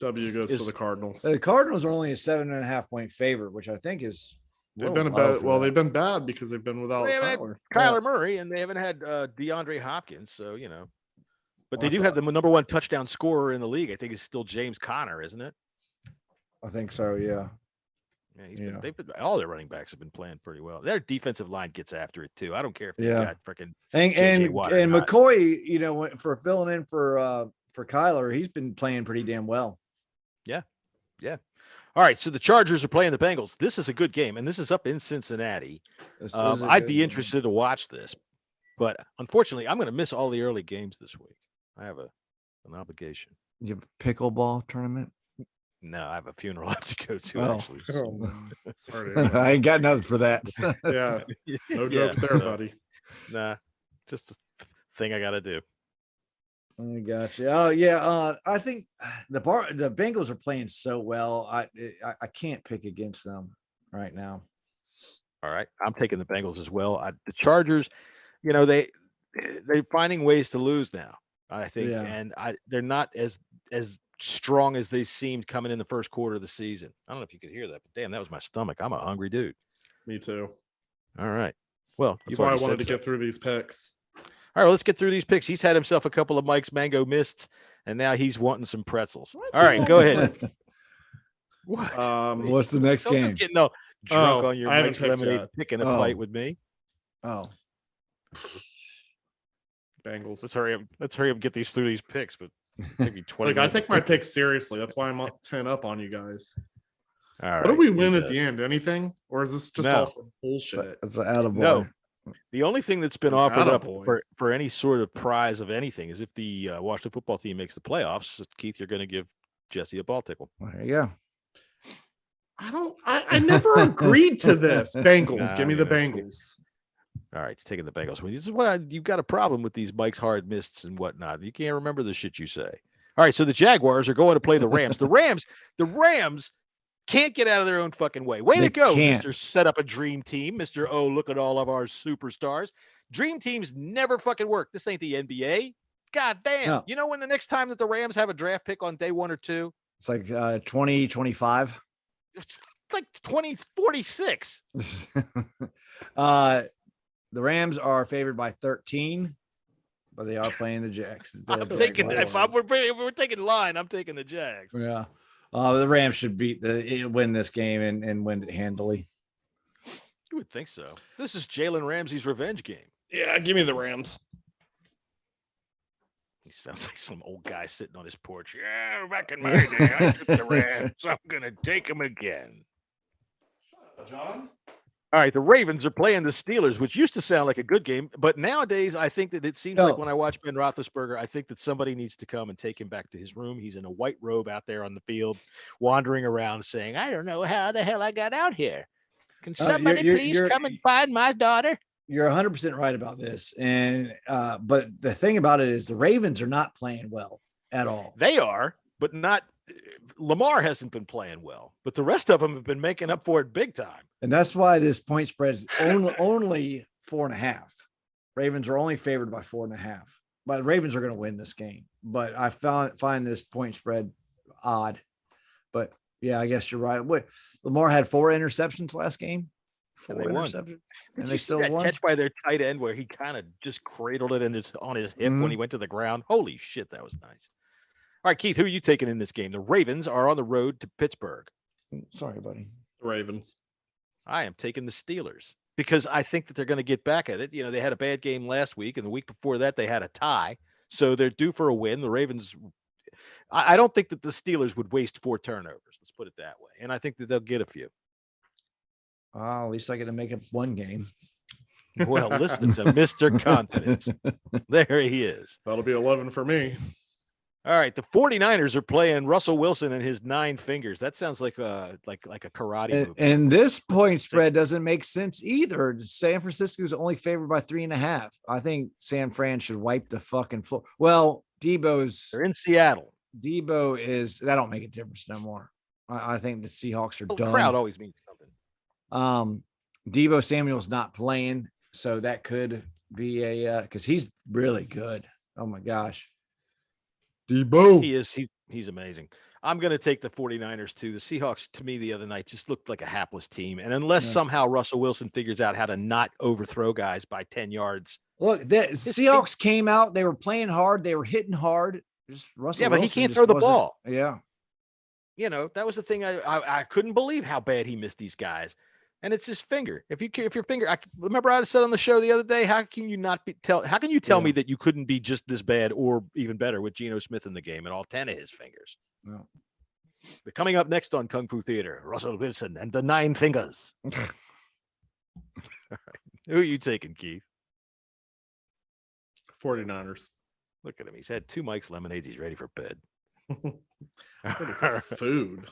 W goes to the Cardinals. The Cardinals are only a 7.5-point favorite, which I think is They've been they've been bad because they've been without Kyler Murray, and they haven't had DeAndre Hopkins. So, you know, but they do have the number 1 touchdown scorer in the league. I think it's still James Conner, isn't it? I think so. Yeah. Yeah, all their running backs have been playing pretty well. Their defensive line gets after it too. I don't care if they got freaking and Watt McCoy, you know, for filling in for Kyler, he's been playing pretty damn well. Yeah. All right, so the Chargers are playing the Bengals. This is a good game, and this is up in Cincinnati. I'd be interested to watch this, but unfortunately, I'm going to miss all the early games this week. I have an obligation. You have a pickleball tournament? No, I have a funeral I have to go to. Oh. Actually, Sorry, I ain't got nothing for that. yeah, no jokes there, buddy. Nah, just a thing I got to do. I got you. Oh yeah. I think the Bengals are playing so well. I can't pick against them right now. All right, I'm taking the Bengals as well. The Chargers, you know, they're finding ways to lose now. I think, and they're not as strong as they seemed coming in the first quarter of the season. I don't know if you could hear that, but damn, that was my stomach. I'm a hungry dude. Me too. All right. Well, that's why I wanted to get through these picks. All right, well, let's get through these picks. He's had himself a couple of Mike's Mango Mists, and now he's wanting some pretzels. All right, go ahead. What? What's the next game? Getting no drunk on your Mike's Lemonade, picking a fight with me. Oh. Bengals. Let's hurry up and get these through these picks. But Maybe 20 Like, I minutes take of my cooking. picks seriously. That's why I'm 10 up on you guys. All right. What do we win he at does. the end? Anything? Or is this just No. all for bullshit? It's an attaboy. No. The only thing that's been An offered up attaboy. for any sort of prize of anything is if the Washington football team makes the playoffs, Keith, you're going to give Jesse a ball tickle. There you go. I never agreed to this. Bengals. Nah, Give me you the know, Bengals. All right, you're taking the Bengals. Well, this is why you've got a problem with these Mike's hard mists and whatnot. You can't remember the shit you say. All right, so the Jaguars are going to play the Rams. The Rams can't get out of their own fucking way. Way They to go, can't. Mr. Set up a dream team. Mr. Oh, look at all of our superstars. Dream teams never fucking work. This ain't the NBA. God damn. No. You know when the next time that the Rams have a draft pick on day 1 or 2? It's like 2025. It's like 2046. The Rams are favored by 13, but they are playing the Jacks. I'm taking if we're taking line, I'm taking the Jags. Yeah. The Rams should win this game and win it handily. You would think so. This is Jalen Ramsey's revenge game. Yeah, give me the Rams. He sounds like some old guy sitting on his porch. Yeah, back in my day, I took the Rams. I'm gonna take them again. John? All right, the Ravens are playing the Steelers, which used to sound like a good game, but nowadays I think that it seems like when I watch Ben Roethlisberger, I think that somebody needs to come and take him back to his room. He's in a white robe out there on the field, wandering around saying, I don't know how the hell I got out here. Can somebody please come and find my daughter? You're 100% right about this. And but the thing about it is the Ravens are not playing well at all. They are, but not Lamar hasn't been playing well, but the rest of them have been making up for it big time. And that's why this point spread is only 4.5. Ravens are only favored by 4.5. But the Ravens are going to win this game. But I find this point spread odd. But yeah, I guess you're right. What, Lamar had 4 interceptions last game. 4 interceptions, and they still won. Catch by their tight end where he kind of just cradled it on his hip when he went to the ground. Holy shit, that was nice. All right, Keith, who are you taking in this game? The Ravens are on the road to Pittsburgh. Sorry, buddy. Ravens. I am taking the Steelers because I think that they're going to get back at it. You know, they had a bad game last week, and the week before that they had a tie. So they're due for a win. The Ravens, I don't think that the Steelers would waste 4 turnovers. Let's put it that way. And I think that they'll get a few. At least I get to make up one game. Well, listen to Mr. Confidence. There he is. That'll be 11 for me. All right, the 49ers are playing Russell Wilson and his 9 fingers. That sounds like a karate movie. And this point spread doesn't make sense either. San Francisco's only favored by 3.5. I think San Fran should wipe the fucking floor. Well, They're in Seattle. Debo is that don't make a difference no more. I think the Seahawks are done. The crowd always means something. Debo Samuel's not playing, so that could be a because he's really good. Oh my gosh. Debo. He is. He's amazing. I'm going to take the 49ers too. The Seahawks, to me, the other night just looked like a hapless team. And unless somehow Russell Wilson figures out how to not overthrow guys by 10 yards. Look, the Seahawks came out. They were playing hard. They were hitting hard. Just Russell but Wilson he can't throw the ball. Yeah. You know, that was the thing. I couldn't believe how bad he missed these guys. And it's his finger. If your finger, I remember I said on the show the other day, how can you tell me that you couldn't be just this bad or even better with Geno Smith in the game and all 10 of his fingers? No. But coming up next on Kung Fu Theater, Russell Wilson and the 9 fingers. All right. Who are you taking, Keith? 49ers. Look at him. He's had 2 Mike's lemonades. He's ready for bed. Ready for food.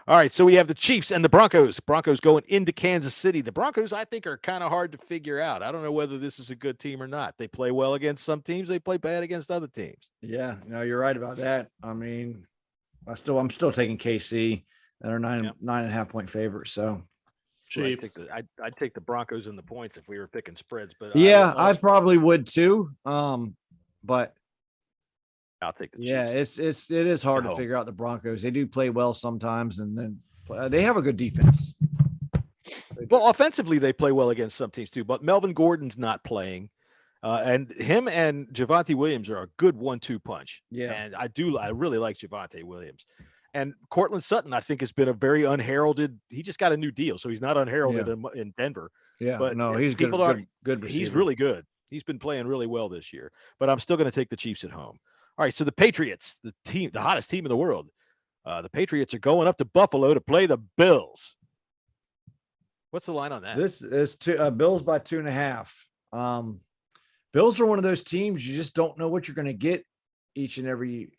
All right, so we have the Chiefs and the Broncos. Broncos going into Kansas City. The Broncos, I think, are kind of hard to figure out. I don't know whether this is a good team or not. They play well against some teams. They play bad against other teams. Yeah, no, you're right about that. I mean, I'm still taking KC. They're 9.5 point favorite. So Chiefs. I'd take the Broncos and the points if we were picking spreads. But I probably would too. But I'll take the Chiefs. Yeah, it is hard to figure out the Broncos. They do play well sometimes, and then they have a good defense. Well, offensively, they play well against some teams too. But Melvin Gordon's not playing, and him and Javonte Williams are a good 1-2 punch. Yeah, and I really like Javonte Williams. And Cortland Sutton, I think, has been a very unheralded. He just got a new deal, so he's not unheralded in Denver. Yeah, but no, he's good receiver. He's really good. He's been playing really well this year. But I'm still going to take the Chiefs at home. All right, so the Patriots, the hottest team in the world. The Patriots are going up to Buffalo to play the Bills. What's the line on that? This is Bills by 2.5. Bills are one of those teams you just don't know what you're going to get each and every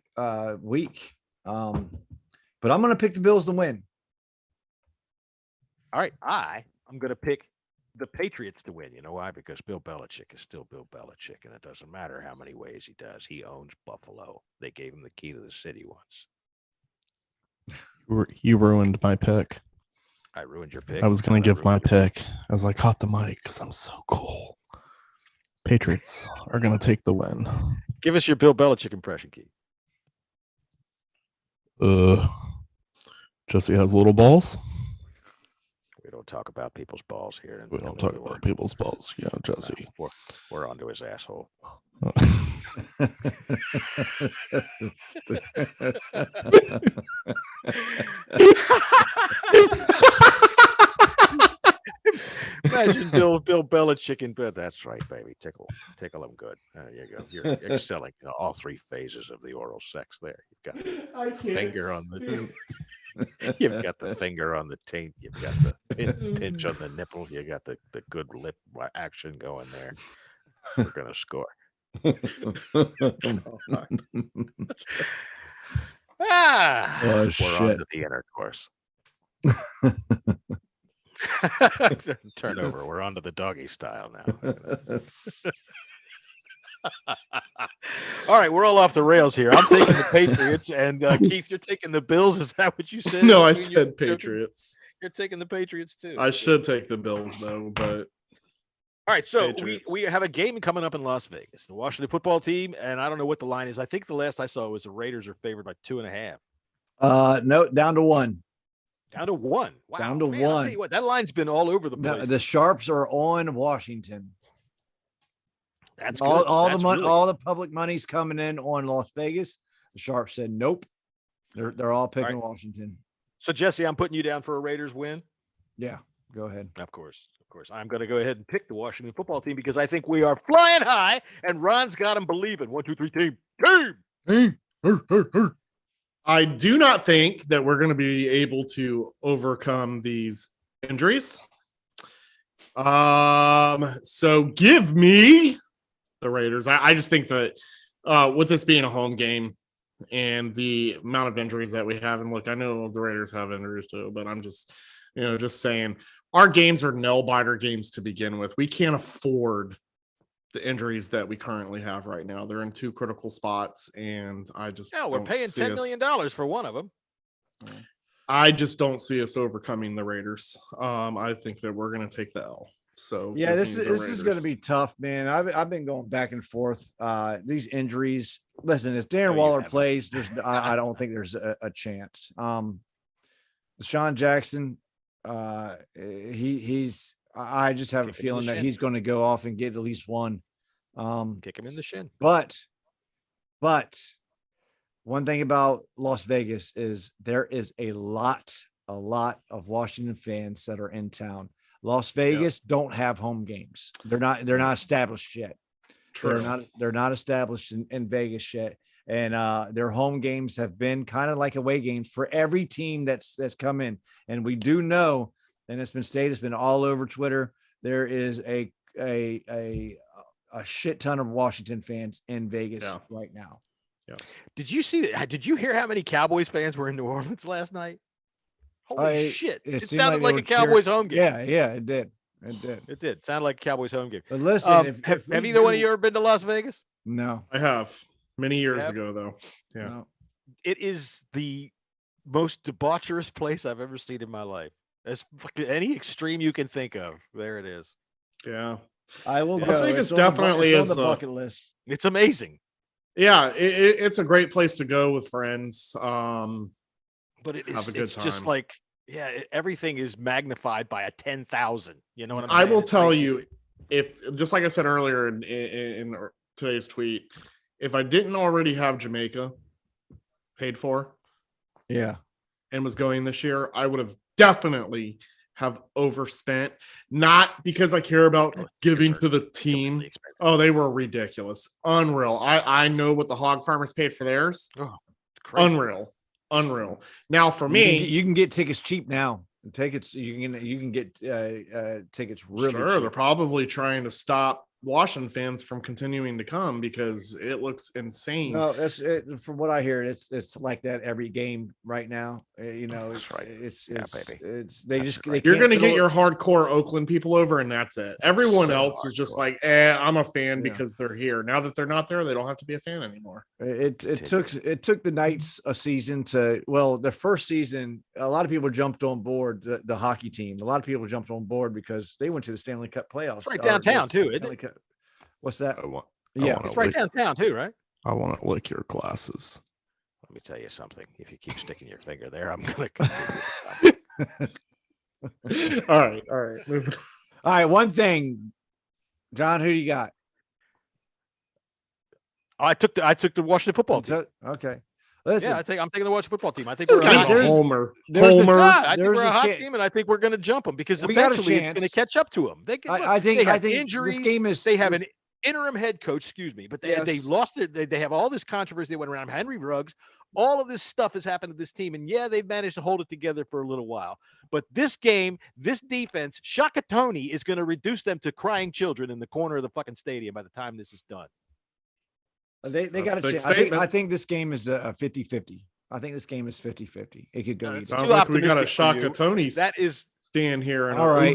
week. But I'm going to pick the Bills to win. All right, I'm going to pick the Patriots to win. You know why? Because Bill Belichick is still Bill Belichick, and it doesn't matter how many ways he does. He owns Buffalo. They gave him the key to the city once. You ruined my pick. I ruined your pick. I was going to give my pick as I caught the mic because I'm so cool. Patriots are going to take the win. Give us your Bill Belichick impression, Keith. Jesse has little balls. We don't talk about people's balls here. We don't talk about people's balls. Yeah, Jesse. No, we're onto his asshole. Imagine Bill Belichick in bed. That's right, baby. Tickle him good. There you go. You're excelling all three phases of the oral sex. There, you've got the finger on the. You've got the finger on the taint. You've got the pinch on the nipple. You got the good lip action going there. We're gonna score. Oh, We're shit. on to the intercourse. Turnover. We're on to the doggy style now. All right, we're all off the rails here. I'm taking the Patriots, and Keith, you're taking the Bills. Is that what you said? No, I said Patriots. You're taking the Patriots too. I should take the Bills though, but all right. So Patriots. we have a game coming up in Las Vegas. The Washington football team, and I don't know what the line is. I think the last I saw was the Raiders are favored by 2.5. No, down to 1. Down to 1. Wow. Down to Man, I'll 1. tell you what, that line's been all over the place. The Sharps are on Washington. That's all good. all That's the money, really all the public money's coming in on Las Vegas. The Sharps said nope. They're all picking Washington. So Jesse, I'm putting you down for a Raiders win. Yeah, go ahead. Of course. I'm going to go ahead and pick the Washington football team because I think we are flying high, and Ron's got them believing. 1, 2, 3, team. I do not think that we're going to be able to overcome these injuries. So give me the Raiders. I just think that with this being a home game and the amount of injuries that we have, and look, I know the Raiders have injuries too, but I'm just saying our games are nail biter games to begin with. We can't afford the injuries that we currently have right now. They're in 2 critical spots, and I just we're paying $10 million for one of them. I just don't see us overcoming the Raiders. I think that we're going to take the L. So yeah, this is going to be tough, man. I've been going back and forth. These injuries. Listen, if Darren Waller plays, I don't think there's a chance. Deshawn Jackson, he's. I just have a feeling that he's going to go off and get at least one. Kick him in the shin. But one thing about Las Vegas is there is a lot of Washington fans that are in town. Las Vegas don't have home games. They're not established yet. True. They're not established in Vegas yet. And their home games have been kind of like away games for every team that's come in. And we do know, and it's been stated, it's been all over Twitter, there is a shit ton of Washington fans in Vegas right now. Yeah. Did you see that? Did you hear how many Cowboys fans were in New Orleans last night? Holy shit. It sounded like a Cowboys home game. Yeah, it did. It did. Sounded like a Cowboys home game. But listen, have either one of you ever been to Las Vegas? No. I have. Many years ago, though. Yeah. No. It is the most debaucherous place I've ever seen in my life. As any extreme you can think of, there it is. Yeah. I will go. Las Vegas it's definitely on is the bucket list. It's amazing. Yeah, it's a great place to go with friends. But it is have a good it's time. just like everything is magnified by a 10,000. You know what I'm I saying? will It's tell like- you, if just like I said earlier in today's tweet, if I didn't already have Jamaica paid for, Yeah. and was going this year, I would have definitely have overspent, not because I care about giving to the team. Oh, they were ridiculous. Unreal. I know what the hog farmers paid for theirs. Oh, crazy. Unreal. Now for me, you can get tickets cheap now. Tickets you can get tickets really sure, cheap. they're probably trying to stop Washington fans from continuing to come because it looks insane. No, from what I hear, it's like that every game right now. That's right. You're going to get your hardcore Oakland people over, and that's it. Everyone else was just like, I'm a fan because they're here. Now that they're not there, they don't have to be a fan anymore. It took the Knights a season the first season. A lot of people jumped on board the hockey team. A lot of people jumped on board because they went to the Stanley Cup playoffs. It's right downtown too, isn't it? What's that? It's right downtown too, right? I want to lick your glasses. Let me tell you something. If you keep sticking your finger there, I'm gonna continue. All right. Moving. All right. One thing, John. Who do you got? I took the Washington football team. Okay. Listen, I'm taking the Washington football team. I think we're a homer. I think we're a hot team, and I think we're going to jump them because eventually it's going to catch up to them. I think injuries. This game is. They have an interim head coach. But they lost it. They have all this controversy that went around Henry Ruggs. All of this stuff has happened to this team, and they've managed to hold it together for a little while. But this game, this defense, Shaka Toney is going to reduce them to crying children in the corner of the fucking stadium by the time this is done. They got a chance. I think this game is a 50-50. I think this game is 50-50. It could go either. Sounds like we got a Shaka Toney stand here and all right.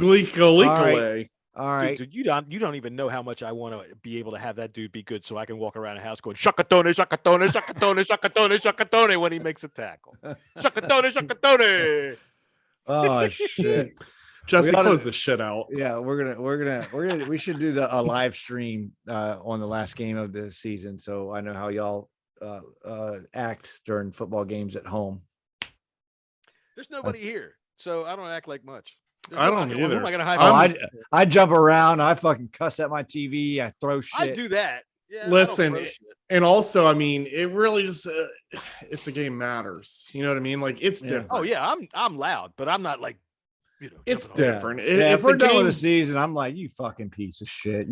All right. Dude, you don't even know how much I want to be able to have that dude be good so I can walk around the house going Shaka Toney, Shaka Toney, Shaka Toney, Shaka Toney, Shaka Toney when he makes a tackle. Shaka Toney, Shaka Toney. Oh shit. Jesse, close this shit out. Yeah, we should do a live stream on the last game of the season, so I know how y'all act during football games at home. There's nobody here, so I don't act like much. I don't either. Who am I gonna hide? I jump around. I fucking cuss at my TV. I throw shit. I do that. Yeah, listen, and also, I mean, it really just if the game matters, you know what I mean? Like it's different. Oh yeah, I'm loud, but I'm not like. It's different. If we're done with the season, I'm like, you fucking piece of shit.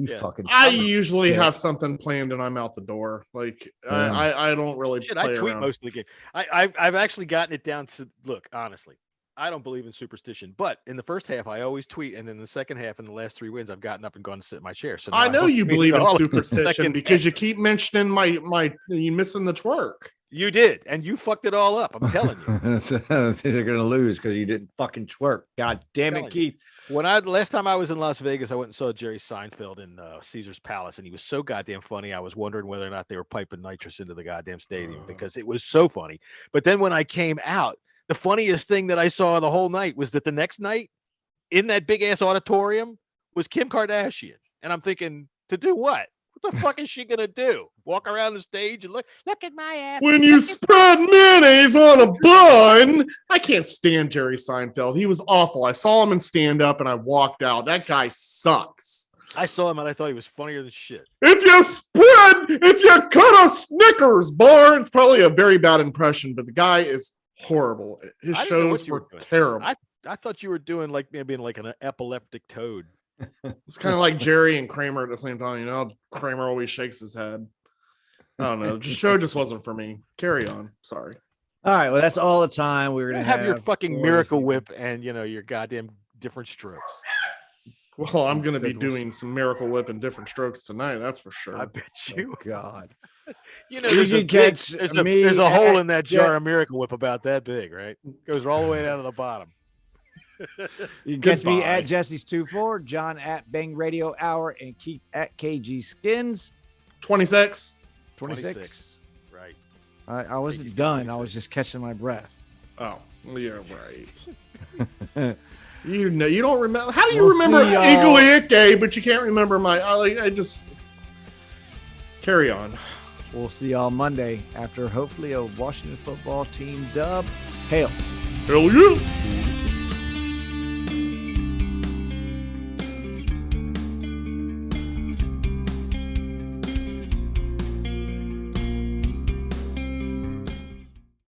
I usually have something planned and I'm out the door. Like I don't really. Shit, I tweet most of the game. I've actually gotten it down to look. Honestly, I don't believe in superstition, but in the first half, I always tweet, and in the second half, in the last 3 wins, I've gotten up and gone to sit in my chair. So I know you believe in superstition because you keep mentioning you missing the twerk. You did, and you fucked it all up. I'm telling you. They're gonna lose because you didn't fucking twerk. God damn it, Keith. Last time I was in Las Vegas, I went and saw Jerry Seinfeld in Caesar's Palace, and he was so goddamn funny. I was wondering whether or not they were piping nitrous into the goddamn stadium because it was so funny. But then when I came out, the funniest thing that I saw the whole night was that the next night in that big ass auditorium was Kim Kardashian, and I'm thinking, to do what? What the fuck is she gonna do? Walk around the stage and look at my ass. When you spread mayonnaise on a bun, I can't stand Jerry Seinfeld. He was awful. I saw him in stand up and I walked out. That guy sucks. I saw him and I thought he was funnier than shit. If you cut a Snickers bar, it's probably a very bad impression, but the guy is horrible. His shows were terrible. I thought you were doing like maybe like an epileptic toad. It's kind of like Jerry and Kramer at the same time. You know, Kramer always shakes his head. I don't know. The show just wasn't for me. Carry on. Sorry. All right. Well, that's all the time we're gonna have your fucking Miracle Whip and your goddamn different strokes. Well, I'm gonna be doing some Miracle Whip and different strokes tonight. That's for sure. I bet you. Oh, God. There's a hole in that jar of Miracle Whip about that big, right? It goes all the way down to the bottom. You can catch me at Jesse's 24, John at Bang Radio Hour, and Keith at KG Skins. 26. Right. I wasn't done. 26. I was just catching my breath. Oh, yeah, right. You don't remember. How do you remember Iglike, but you can't remember I just carry on. We'll see y'all Monday after hopefully a Washington football team dub. Hail. Hell yeah.